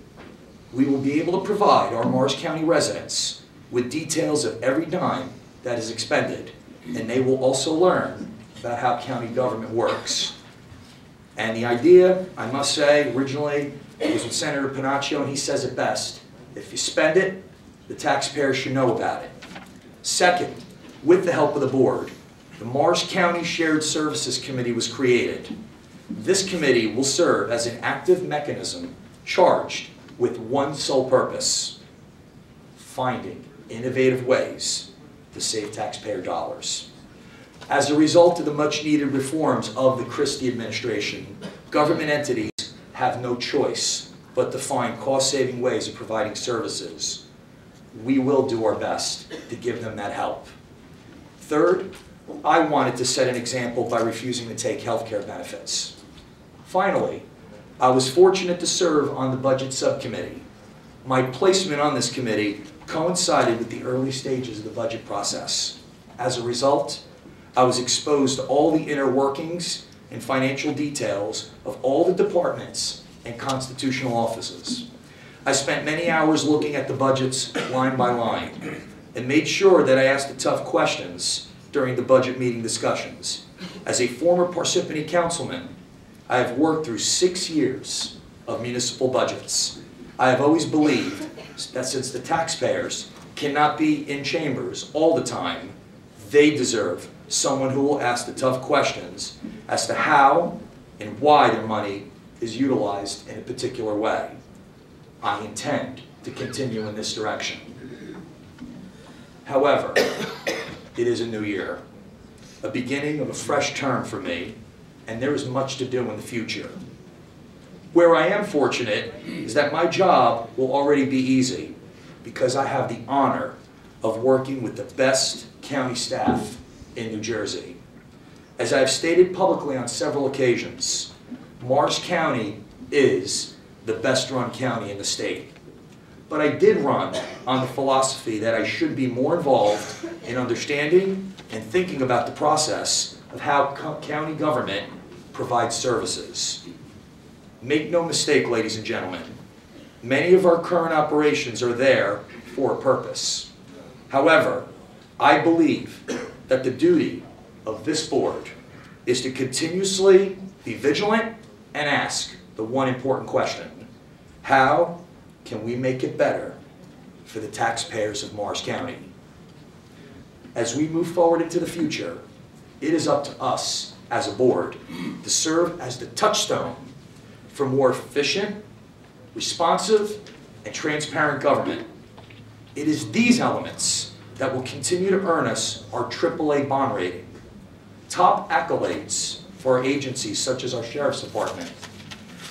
We will be able to provide our Morris County residents with details of every dime that is expended, and they will also learn about how county government works. And the idea, I must say, originally was with Senator Panaccio, and he says it best. If you spend it, the taxpayers should know about it. Second, with the help of the board, the Morris County Shared Services Committee was created. This committee will serve as an active mechanism charged with one sole purpose: finding innovative ways to save taxpayer dollars. As a result of the much-needed reforms of the Christie administration, government entities have no choice but to find cost-saving ways of providing services. We will do our best to give them that help. Third, I wanted to set an example by refusing to take health care benefits. Finally, I was fortunate to serve on the Budget Subcommittee. My placement on this committee coincided with the early stages of the budget process. As a result, I was exposed to all the inner workings and financial details of all the departments and constitutional offices. I spent many hours looking at the budgets line by line and made sure that I asked the tough questions during the budget meeting discussions. As a former Parsippany councilman, I have worked through 6 years of municipal budgets. I have always believed that since the taxpayers cannot be in chambers all the time, they deserve someone who will ask the tough questions as to how and why their money is utilized in a particular way. I intend to continue in this direction. However, it is a new year, a beginning of a fresh term for me, and there is much to do in the future. Where I am fortunate is that my job will already be easy because I have the honor of working with the best county staff in New Jersey. As I've stated publicly on several occasions, Morris County is the best run county in the state. But I did run on the philosophy that I should be more involved in understanding and thinking about the process of how county government provides services. Make no mistake, ladies and gentlemen, many of our current operations are there for a purpose. However, I believe that the duty of this board is to continuously be vigilant and ask the one important question: how can we make it better for the taxpayers of Morris County? As we move forward into the future, it is up to us as a board to serve as the touchstone for more efficient, responsive, and transparent government. It is these elements that will continue to earn us our AAA bond rating, top accolades for our agencies such as our Sheriff's Department,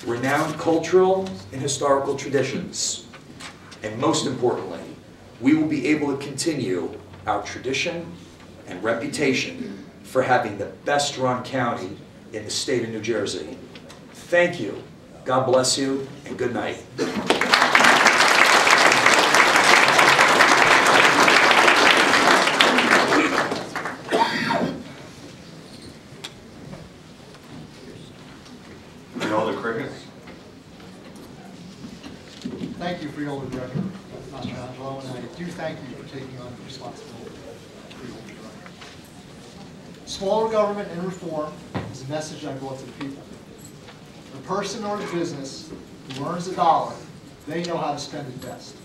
renowned cultural and historical traditions, and most importantly, we will be able to continue our tradition and reputation for having the best run county in the state of New Jersey. Thank you, God bless you, and good night. Freeholder Krickus. Thank you, Freeholder Director Mastrangelo, and I do thank you for taking on the responsibility of Freeholder Director. Smaller government and reform is the message I brought to the people. The person or the business who earns a dollar, they know how to spend it best.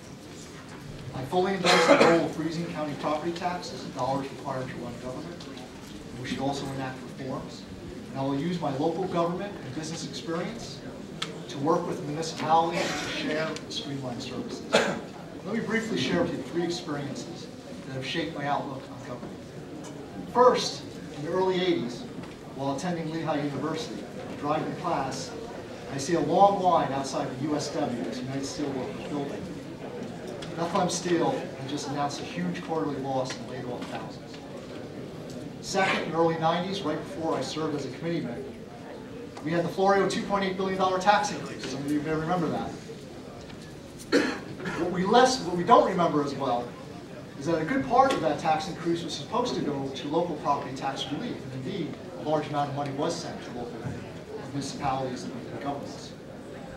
I fully endorse the goal of freezing county property taxes and dollars required to run government. And we should also enact reforms. And I will use my local government and business experience to work with municipalities to share and streamline services. Let me briefly share with you 3 experiences that have shaped my outlook on government. First, in the early 80s, while attending Lehigh University, driving class, I see a long line outside the USW, this United Steelworkers building. Bethlehem Steel had just announced a huge quarterly loss and laid off thousands. Second, in the early 90s, right before I served as a committeeman, we had the Florio $2.8 billion tax increase. Some of you may remember that. What we don't remember as well is that a good part of that tax increase was supposed to go to local property tax relief. And indeed, a large amount of money was sent to local municipalities and governments.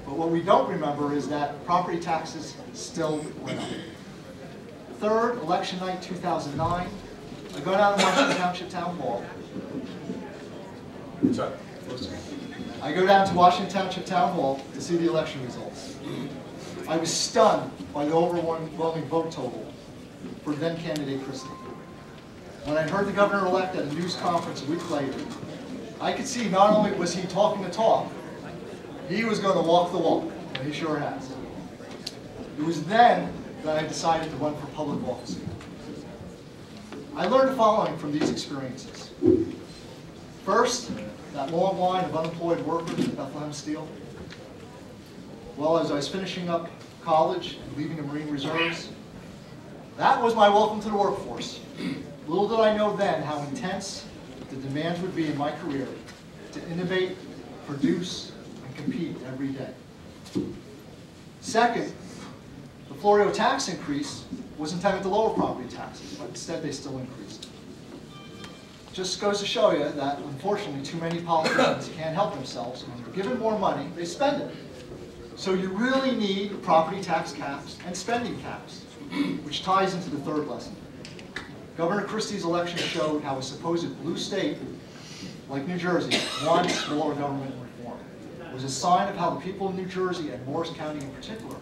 But what we don't remember is that property taxes still went up. Third, election night 2009, I go down to Washington Township Town Hall. I go down to Washington Township Town Hall to see the election results. I was stunned by the overwhelming vote total for then candidate Christie. When I heard the governor-elect at a news conference a week later, I could see not only was he talking the talk, he was going to walk the walk, and he sure has. It was then that I decided to run for public office. I learned the following from these experiences. First, that long line of unemployed workers at Bethlehem Steel. Well, as I was finishing up college and leaving the Marine Reserves, that was my welcome to the workforce. Little did I know then how intense the demands would be in my career to innovate, produce, and compete every day. Second, the Florio tax increase was intended to lower property taxes, but instead they still increased. Just goes to show you that, unfortunately, too many politicians can't help themselves. When they're given more money, they spend it. So you really need property tax caps and spending caps, which ties into the third lesson. Governor Christie's election showed how a supposed blue state, like New Jersey, wants smaller government reform. It was a sign of how the people of New Jersey, and Morris County in particular,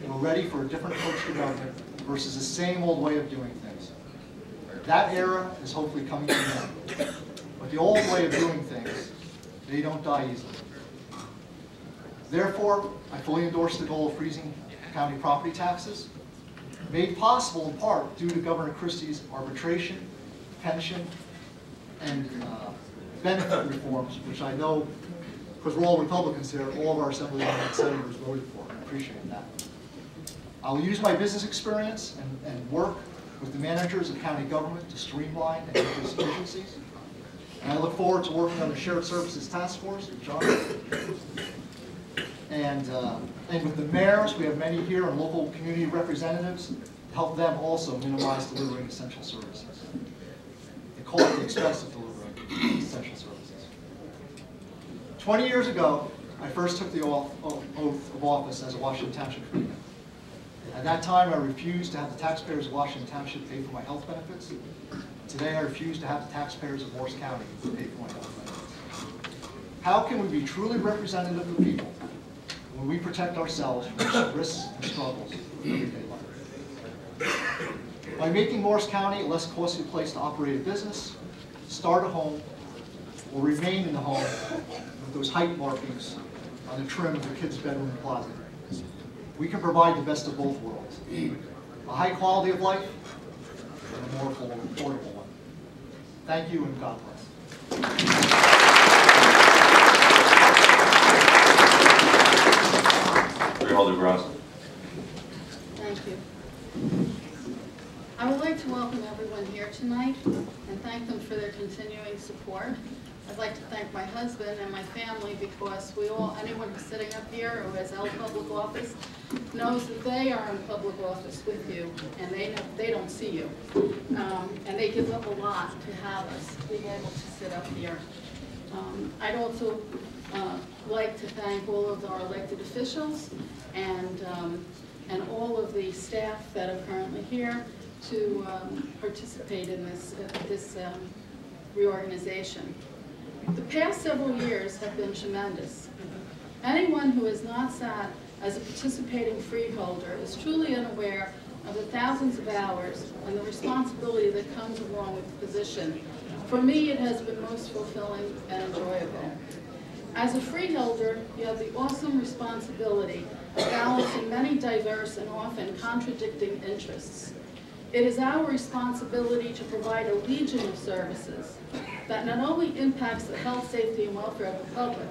were ready for a different approach to government versus the same old way of doing things. That era is hopefully coming to an end. But the old way of doing things, they don't die easily. Therefore, I fully endorse the goal of freezing county property taxes, made possible in part due to Governor Christie's arbitration, pension, and benefit reforms, which I know, because we're all Republicans here, all of our Assemblymen and Senators voted for. I appreciate that. I will use my business experience and work with the managers of county government to streamline and increase efficiencies. And I look forward to working on the Shared Services Task Force with John. And with the mayors, we have many here, and local community representatives, to help them also minimize delivering essential services. They call it the expense of delivering essential services. 20 years ago, I first took the oath of office as a Washington Township freeman. At that time, I refused to have the taxpayers of Washington Township pay for my health benefits. Today, I refuse to have the taxpayers of Morris County pay for my health benefits. How can we be truly representative of the people when we protect ourselves from risks and struggles of everyday life? By making Morris County a less costly place to operate a business, start a home, or remain in the home with those height markings on the trim of the kid's bedroom closet, we can provide the best of both worlds. A high quality of life and a more affordable one. Thank you and God bless. Freeholder Gross. Thank you. I would like to welcome everyone here tonight and thank them for their continuing support. I'd like to thank my husband and my family because anyone who's sitting up here who has held public office knows that they are in public office with you and they don't see you. And they give up a lot to have us being able to sit up here. I'd also like to thank all of our elected officials and all of the staff that are currently here to participate in this reorganization. The past several years have been tremendous. Anyone who has not sat as a participating freeholder is truly unaware of the thousands of hours and the responsibility that comes along with the position. For me, it has been most fulfilling and enjoyable. As a freeholder, you have the awesome responsibility of balancing many diverse and often contradicting interests. It is our responsibility to provide a legion of services that not only impacts the health, safety, and welfare of the public,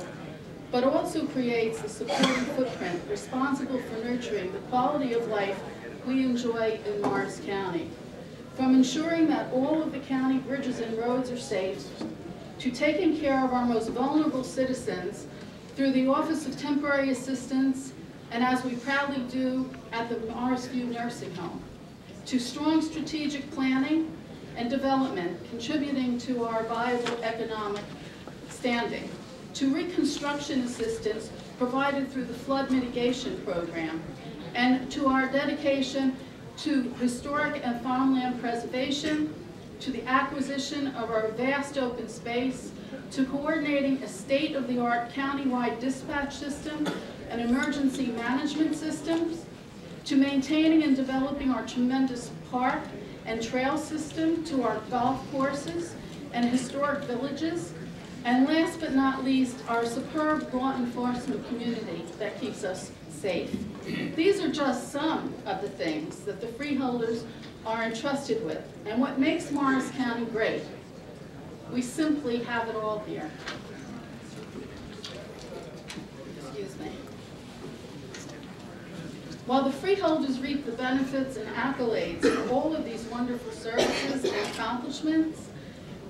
but also creates a supporting footprint responsible for nurturing the quality of life we enjoy in Morris County. From ensuring that all of the county bridges and roads are safe, to taking care of our most vulnerable citizens through the Office of Temporary Assistance, and as we proudly do at the Morrisview Nursing Home, to strong strategic planning and development contributing to our viable economic standing, to reconstruction assistance provided through the flood mitigation program, and to our dedication to historic and farmland preservation, to the acquisition of our vast open space, to coordinating a state-of-the-art countywide dispatch system and emergency management systems, to maintaining and developing our tremendous park and trail system, to our golf courses and historic villages, and last but not least, our superb law enforcement community that keeps us safe. These are just some of the things that the freeholders are entrusted with, and what makes Morris County great. We simply have it all here. Excuse me. While the freeholders reap the benefits and accolades of all of these wonderful services and accomplishments,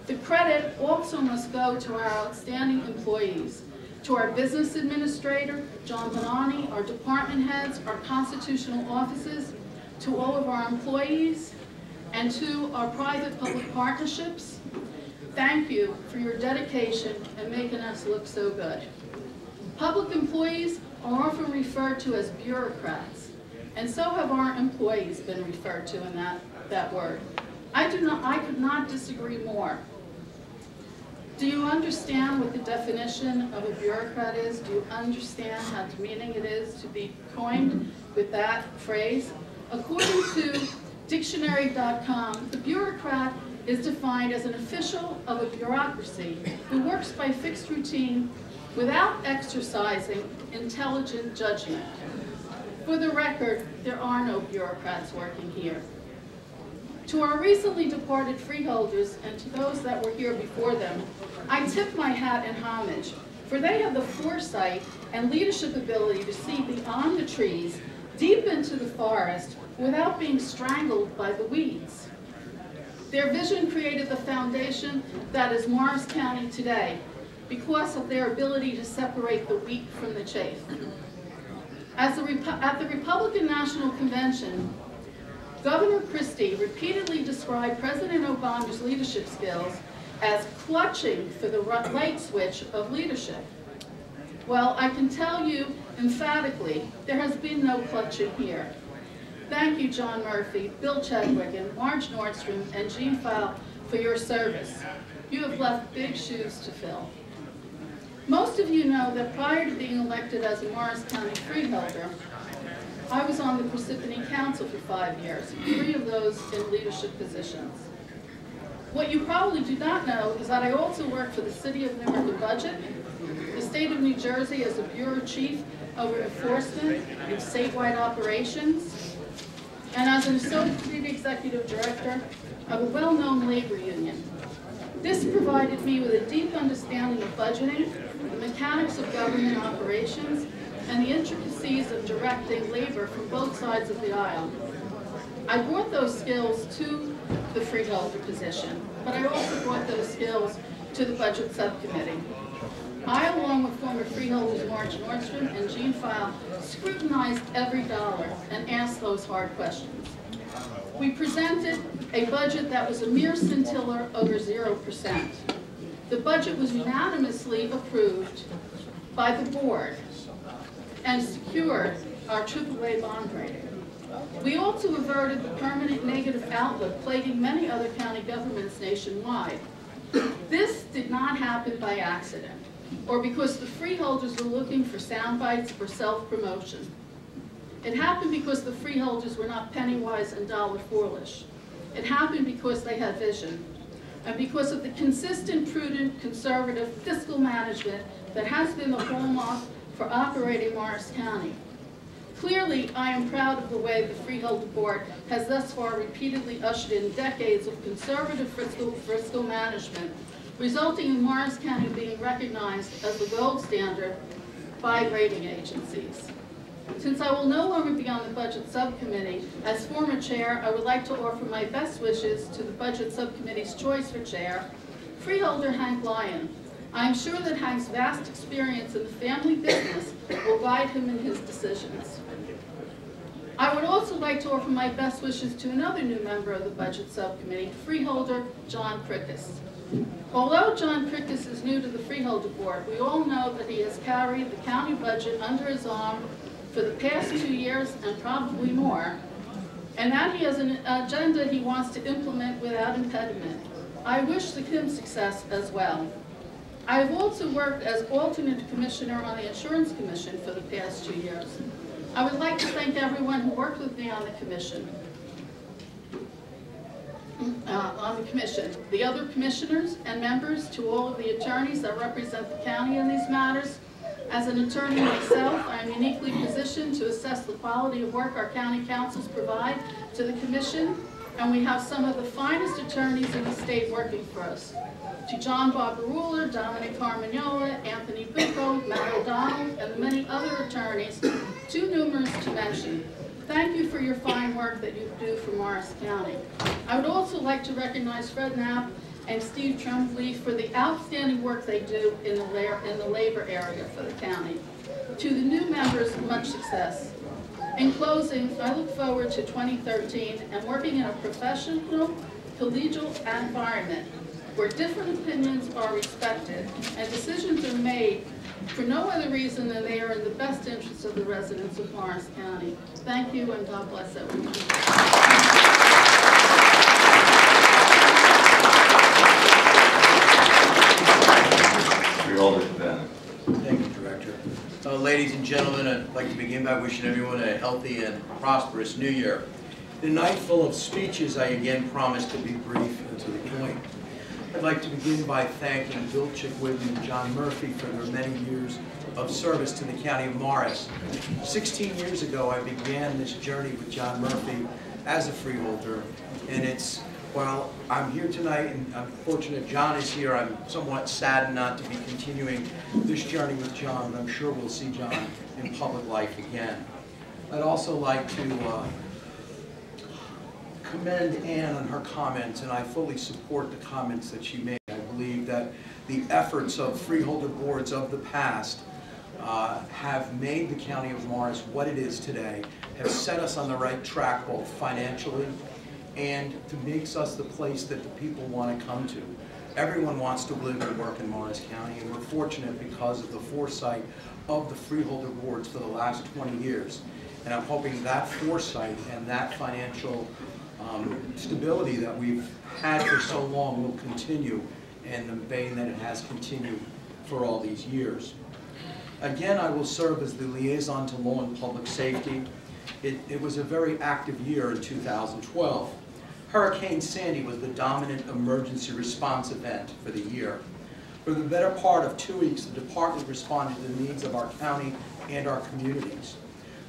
the credit also must go to our outstanding employees, to our business administrator, John Bonani, our department heads, our constitutional offices, to all of our employees, and to our private public partnerships. Thank you for your dedication and making us look so good. Public employees are often referred to as bureaucrats, and so have our employees been referred to in that word. I could not disagree more. Do you understand what the definition of a bureaucrat is? Do you understand how demeaning it is to be coined with that phrase? According to dictionary.com, the bureaucrat is defined as an official of a bureaucracy who works by fixed routine without exercising intelligent judgment. For the record, there are no bureaucrats working here. To our recently departed freeholders and to those that were here before them, I tip my hat in homage, for they have the foresight and leadership ability to see beyond the trees, deep into the forest, without being strangled by the weeds. Their vision created the foundation that is Morris County today because of their ability to separate the wheat from the chaff. At the Republican National Convention, Governor Christie repeatedly described President Obama's leadership skills as clutching for the light switch of leadership. Well, I can tell you emphatically, there has been no clutching here. Thank you, John Murphy, Bill Chadwick, Marge Nordstrom, and Jean Fowle for your service. You have left big shoes to fill. Most of you know that prior to being elected as a Morris County Freeholder, I was on the Parsippany Council for 5 years, 3 of those in leadership positions. What you probably do not know is that I also work for the City of Newark budget, the State of New Jersey as a Bureau Chief over enforcement and statewide operations, and as an Associate Executive Director of a well-known labor union. This provided me with a deep understanding of budgeting, the mechanics of government operations, and the intricacies of directing labor from both sides of the aisle. I brought those skills to the freeholder position, but I also brought those skills to the budget subcommittee. I, along with former freeholders Marge Nordstrom and Jean Fowle, scrutinized every dollar and asked those hard questions. We presented a budget that was a mere scintilla over 0%. The budget was unanimously approved by the board and secured our AAA bond rating. We also averted the permanent negative outlook plaguing many other county governments nationwide. This did not happen by accident, or because the freeholders were looking for sound bites or self-promotion. It happened because the freeholders were not penny-wise and dollar-foolish. It happened because they had vision, and because of the consistent, prudent, conservative fiscal management that has been the hallmark for operating Morris County. Clearly, I am proud of the way the Freeholder Board has thus far repeatedly ushered in decades of conservative fiscal management, resulting in Morris County being recognized as the gold standard by rating agencies. Since I will no longer be on the Budget Subcommittee, as former chair, I would like to offer my best wishes to the Budget Subcommittee's choice for chair, Freeholder Hank Lyon. I am sure that Hank's vast experience in the family business will guide him in his decisions. I would also like to offer my best wishes to another new member of the Budget Subcommittee, Freeholder John Krickus. Although John Krickus is new to the Freeholder Board, we all know that he has carried the county budget under his arm for the past 2 years and probably more, and that he has an agenda he wants to implement without impediment. I wish him success as well. I have also worked as alternate commissioner on the Insurance Commission for the past 2 years. I would like to thank everyone who worked with me on the commission. The other commissioners and members, to all of the attorneys that represent the county in these matters. As an attorney myself, I am uniquely positioned to assess the quality of work our county councils provide to the commission, and we have some of the finest attorneys in the state working for us. To John Barbaruler, Dominic Carmagnola, Anthony Bucco, Matt O'Donnell, and the many other attorneys, too numerous to mention. Thank you for your fine work that you do for Morris County. I would also like to recognize Fred Knapp and Steve Trembley for the outstanding work they do in the labor area for the county. To the new members, much success. In closing, I look forward to 2013 and working in a professional, collegial environment where different opinions are respected and decisions are made for no other reason than they are in the best interest of the residents of Morris County. Thank you, and God bless everyone. Thank you, Director. Ladies and gentlemen, I'd like to begin by wishing everyone a healthy and prosperous New Year. In a night full of speeches, I again promise to be brief and to the point. I'd like to begin by thanking Bill Chickwitten and John Murphy for their many years of service to the County of Morris. 16 years ago, I began this journey with John Murphy as a freeholder, and while I'm here tonight, and I'm fortunate John is here, I'm somewhat saddened not to be continuing this journey with John, and I'm sure we'll see John in public life again. I'd also like to commend Ann on her comments, and I fully support the comments that she made. I believe that the efforts of freeholder boards of the past have made the County of Morris what it is today, have set us on the right track both financially and to makes us the place that the people want to come to. Everyone wants to live and work in Morris County, and we're fortunate because of the foresight of the freeholder boards for the last 20 years. And I'm hoping that foresight and that financial stability that we've had for so long will continue in the vein that it has continued for all these years. Again, I will serve as the liaison to law and public safety. It was a very active year in 2012. Hurricane Sandy was the dominant emergency response event for the year. For the better part of 2 weeks, the department responded to the needs of our county and our communities.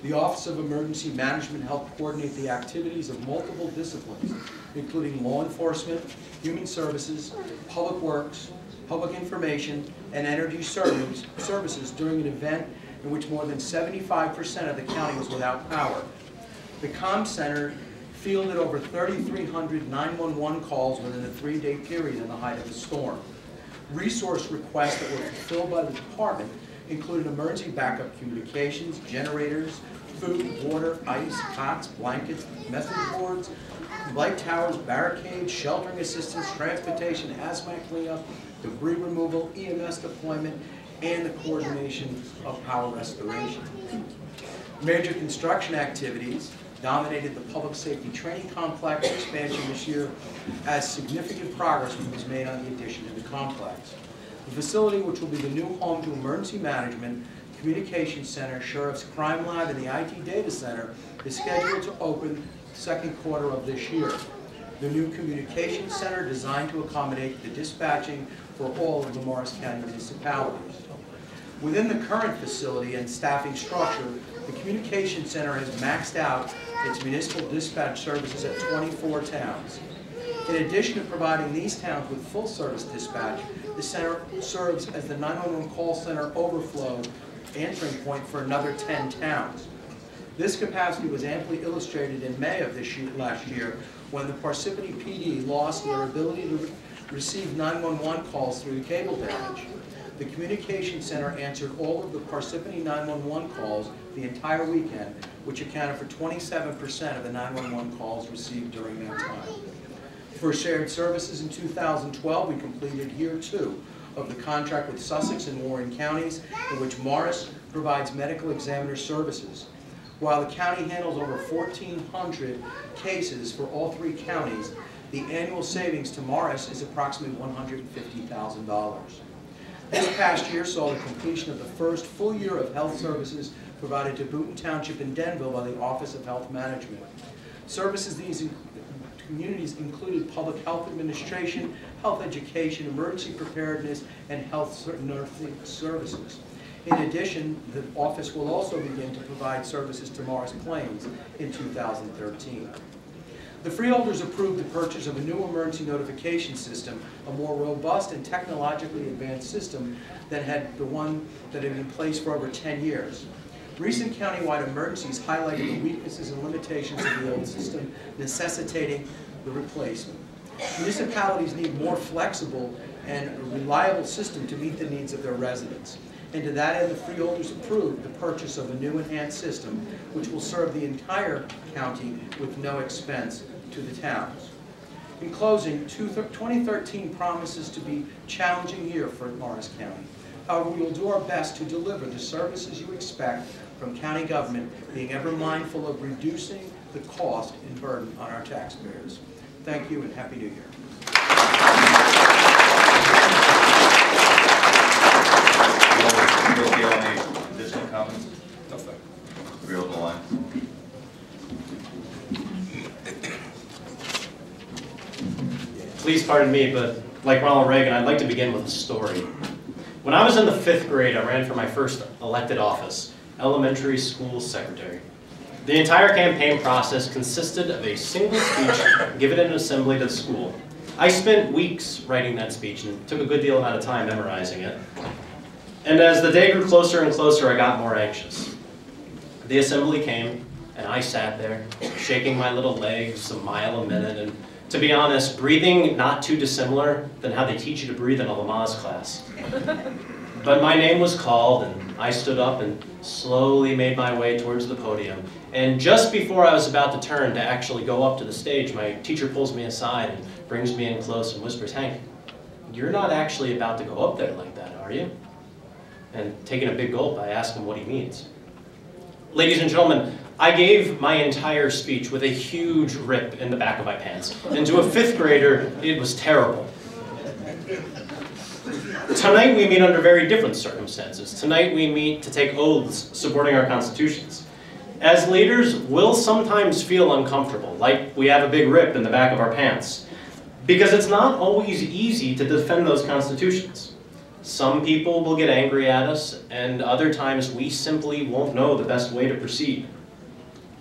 The Office of Emergency Management helped coordinate the activities of multiple disciplines, including law enforcement, human services, public works, public information, and energy services during an event in which more than 75% of the county was without power. The comm center fielded over 3,300 911 calls within a 3-day period in the height of the storm. Resource requests that were fulfilled by the department included emergency backup communications, generators, food, water, ice, cots, blankets, message boards, light towers, barricades, sheltering assistance, transportation, hazmat cleanup, debris removal, EMS deployment, and the coordination of power restoration. Major construction activities dominated the public safety training complex expansion this year as significant progress was made on the addition to the complex. The facility, which will be the new home to emergency management, communication center, sheriff's crime lab, and the IT data center, is scheduled to open the second quarter of this year. The new communication center, designed to accommodate the dispatching for all of the Morris County municipalities. Within the current facility and staffing structure, the communication center has maxed out its municipal dispatch services at 24 towns. In addition to providing these towns with full service dispatch, the center serves as the 911 call center overflow answering point for another 10 towns. This capacity was amply illustrated in May of last year when the Parsippany PD lost their ability to receive 911 calls through the cable damage. The communication center answered all of the Parsippany 911 calls the entire weekend, which accounted for 27% of the 911 calls received during that time. For shared services in 2012, we completed year 2 of the contract with Sussex and Warren counties, in which Morris provides medical examiner services. While the county handles over 1,400 cases for all 3 counties, the annual savings to Morris is approximately $150,000. This past year saw the completion of the first full year of health services provided to Boonton Township and Denville by the Office of Health Management. Services these communities included public health administration, health education, emergency preparedness, and health nursing services. In addition, the office will also begin to provide services to Morris Plains in 2013. The Freeholders approved the purchase of a new emergency notification system, a more robust and technologically advanced system than the one that had been in place for over 10 years. Recent countywide emergencies highlighted the weaknesses and limitations of the old system, necessitating the replacement. Municipalities need more flexible and reliable system to meet the needs of their residents. And to that end, the Freeholders approved the purchase of a new enhanced system, which will serve the entire county with no expense to the towns. In closing, 2013 promises to be a challenging year for Morris County. However, we will do our best to deliver the services you expect from county government, being ever mindful of reducing the cost and burden on our taxpayers. Thank you and Happy New Year. Do you have any additional comments? Nothing. Real the line. Please pardon me, but like Ronald Reagan, I'd like to begin with a story. When I was in the 5th grade, I ran for my first elected office, elementary school secretary. The entire campaign process consisted of a single speech given in an assembly to the school. I spent weeks writing that speech and took a good deal amount of time memorizing it. And as the day grew closer and closer, I got more anxious. The assembly came, and I sat there, shaking my little legs a mile a minute, and to be honest, breathing not too dissimilar than how they teach you to breathe in a Lamaze class. But my name was called, and I stood up and slowly made my way towards the podium, And just before I was about to turn to actually go up to the stage, my teacher pulls me aside and brings me in close and whispers, "Hank, you're not actually about to go up there like that, are you?" And taking a big gulp, I ask him what he means. Ladies and gentlemen, I gave my entire speech with a huge rip in the back of my pants. And to a 5th grader, it was terrible. Tonight we meet under very different circumstances. Tonight we meet to take oaths supporting our constitutions. As leaders, we'll sometimes feel uncomfortable, like we have a big rip in the back of our pants, because it's not always easy to defend those constitutions. Some people will get angry at us, and other times we simply won't know the best way to proceed.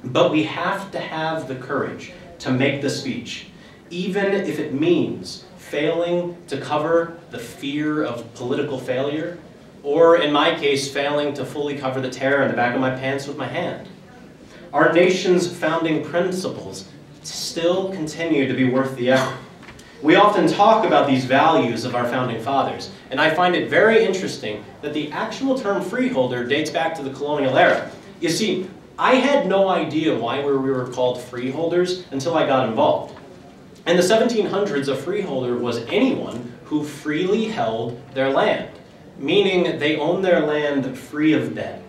But we have to have the courage to make the speech, even if it means failing to cover the fear of political failure, or in my case, failing to fully cover the tear in the back of my pants with my hand. Our nation's founding principles still continue to be worth the effort. We often talk about these values of our founding fathers, and I find it very interesting that the actual term freeholder dates back to the colonial era. You see, I had no idea why we were called freeholders until I got involved. In the 1700s, a freeholder was anyone who freely held their land, meaning they owned their land free of debt.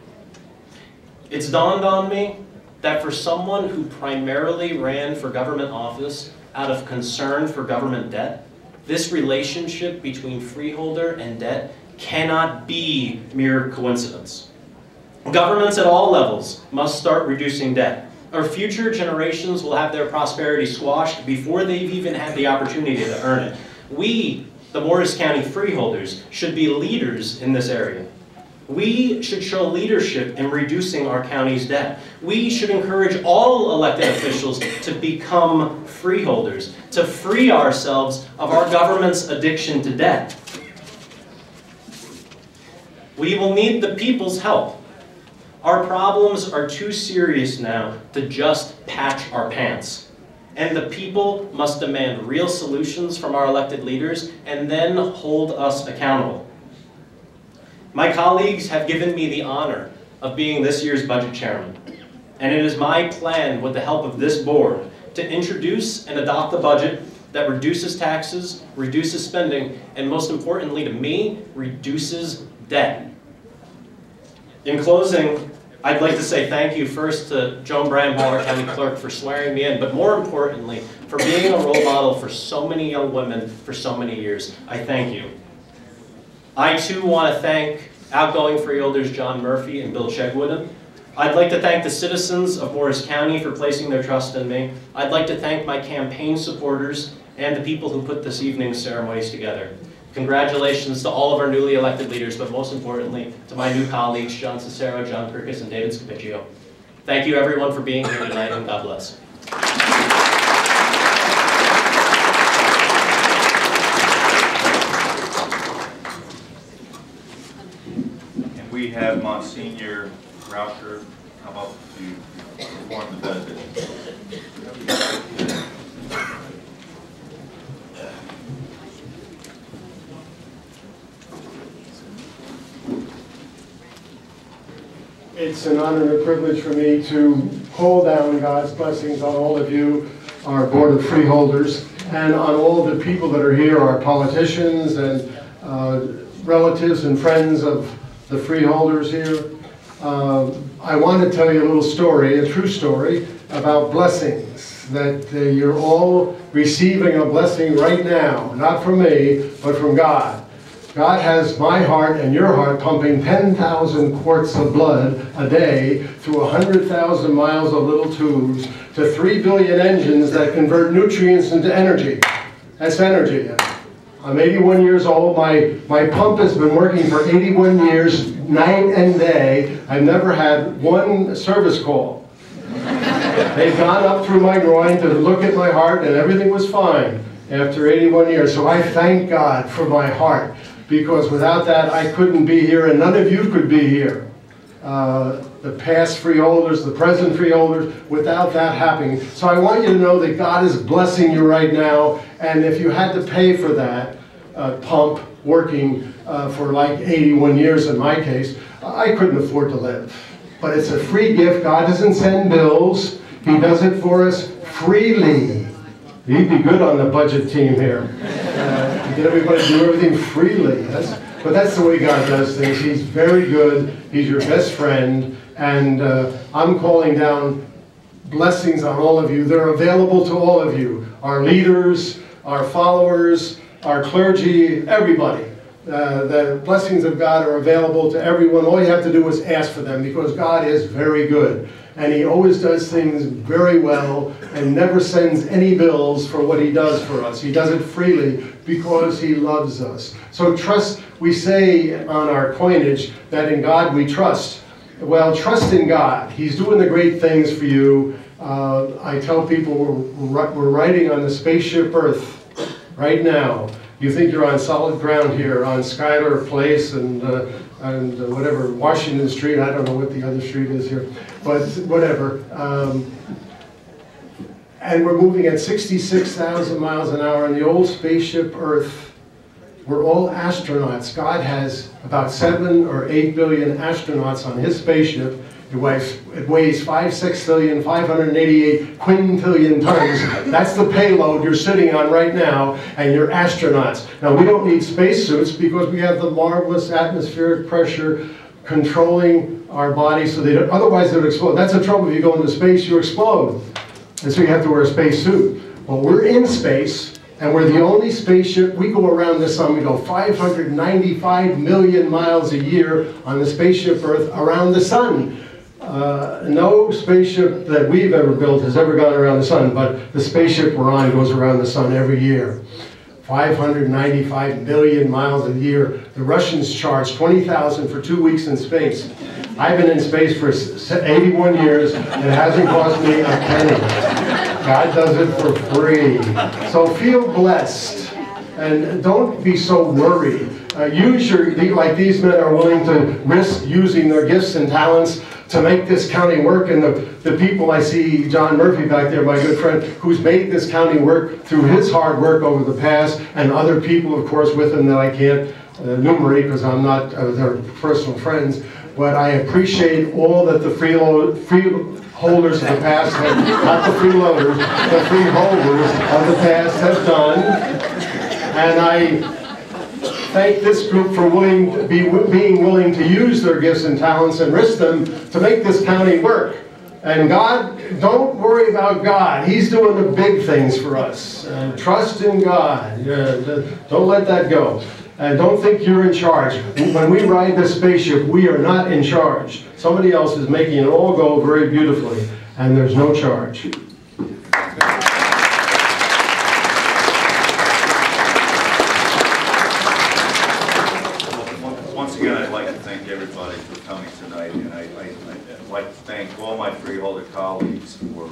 It's dawned on me that for someone who primarily ran for government office out of concern for government debt, this relationship between freeholder and debt cannot be mere coincidence. Governments at all levels must start reducing debt. Our future generations will have their prosperity squashed before they've even had the opportunity to earn it. We, the Morris County Freeholders, should be leaders in this area. We should show leadership in reducing our county's debt. We should encourage all elected officials to become freeholders, to free ourselves of our government's addiction to debt. We will need the people's help. Our problems are too serious now to just patch our pants. And the people must demand real solutions from our elected leaders and then hold us accountable. My colleagues have given me the honor of being this year's budget chairman. And it is my plan, with the help of this board, to introduce and adopt a budget that reduces taxes, reduces spending, and most importantly to me, reduces debt. In closing, I'd like to say thank you first to Joan Bramhall, County Clerk, for swearing me in, but more importantly, for being a role model for so many young women for so many years. I thank you. I too want to thank outgoing freeholders John Murphy and Bill Chegwood. I'd like to thank the citizens of Morris County for placing their trust in me. I'd like to thank my campaign supporters and the people who put this evening's ceremonies together. Congratulations to all of our newly elected leaders, but most importantly, to my new colleagues, John Cesaro, John Krickus, and David Scapicchio. Thank you everyone for being here tonight, and God bless. And we have Monsignor Roucher come up to perform the benediction. It's an honor and a privilege for me to hold down God's blessings on all of you, our Board of Freeholders, and on all the people that are here, our politicians and relatives and friends of the freeholders here. I want to tell you a little story, a true story, about blessings, that you're all receiving a blessing right now, not from me, but from God. God has my heart and your heart pumping 10,000 quarts of blood a day through 100,000 miles of little tubes to 3 billion engines that convert nutrients into energy. That's energy. I'm 81 years old. My pump has been working for 81 years, night and day. I've never had one service call. They've gone up through my groin to look at my heart, and everything was fine after 81 years. So I thank God for my heart, because without that I couldn't be here, and none of you could be here. The past freeholders, the present freeholders, without that happening. So I want you to know that God is blessing you right now, and if you had to pay for that pump working for like 81 years in my case, I couldn't afford to live. but it's a free gift. God doesn't send bills. He does it for us freely. He'd be good on the budget team here. Get everybody to do everything freely. But that's the way God does things. He's very good. He's your best friend. And I'm calling down blessings on all of you. They're available to all of you. Our leaders, our followers, our clergy, everybody. The blessings of God are available to everyone. All you have to do is ask for them, because God is very good. And He always does things very well and never sends any bills for what He does for us. He does it freely because He loves us. So trust, we say on our coinage that in God we trust. Well, trust in God. He's doing the great things for you. I tell people we're riding on the spaceship Earth right now. You think you're on solid ground here on Schuyler Place and whatever, Washington Street. I don't know what the other street is here, but whatever. And we're moving at 66,000 miles an hour on the old spaceship Earth. We're all astronauts. God has about 7 or 8 billion astronauts on His spaceship. It weighs 588 quintillion tons. That's the payload you're sitting on right now, and you're astronauts. Now, we don't need spacesuits because we have the marvelous atmospheric pressure controlling our bodies so they don't, otherwise they would explode. That's the trouble. If you go into space, you explode. And so you have to wear a spacesuit. Well, we're in space, and we're the only spaceship. We go around the sun. We go 595 million miles a year on the spaceship Earth around the sun. No spaceship that we've ever built has ever gone around the sun, but the spaceship we're on goes around the sun every year. 595 million miles a year. The Russians charge $20,000 for 2 weeks in space. I've been in space for 81 years, and it hasn't cost me a penny. God does it for free. So feel blessed, and don't be so worried. Like these men are willing to risk using their gifts and talents to make this county work, and the people I see, John Murphy back there, my good friend, who's made this county work through his hard work over the past, and other people, of course, with him that I can't enumerate because I'm not their personal friends, but I appreciate all that the freeholders of the past have, not the freeloaders, the freeholders of the past have done, and I thank this group for being willing to use their gifts and talents and risk them to make this county work. And God, don't worry about God. He's doing the big things for us. Trust in God. Don't let that go. And don't think you're in charge. When we ride this spaceship, we are not in charge. Somebody else is making it all go very beautifully, and there's no charge. Everybody for coming tonight, and I'd like to thank all my freeholder colleagues for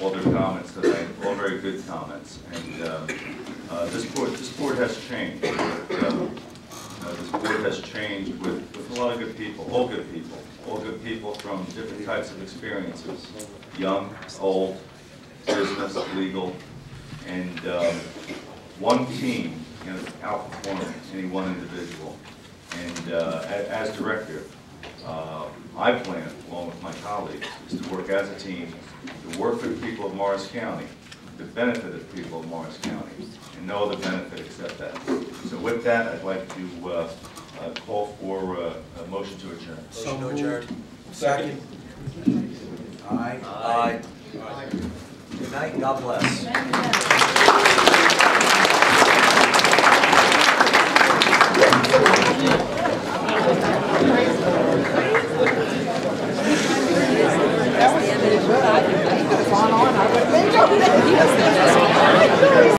all their comments tonight, all very good comments. And this board has changed. This board has changed with a lot of good people, all good people from different types of experiences, young, old, business, legal, and one team can outperform any one individual. And as director, I plan, along with my colleagues, is to work as a team, to work for the people of Morris County, to benefit the people of Morris County, and no other benefit except that. So with that, I'd like to call for a motion to adjourn. Motion to adjourn. Second. Aye. Aye. Good night and God bless.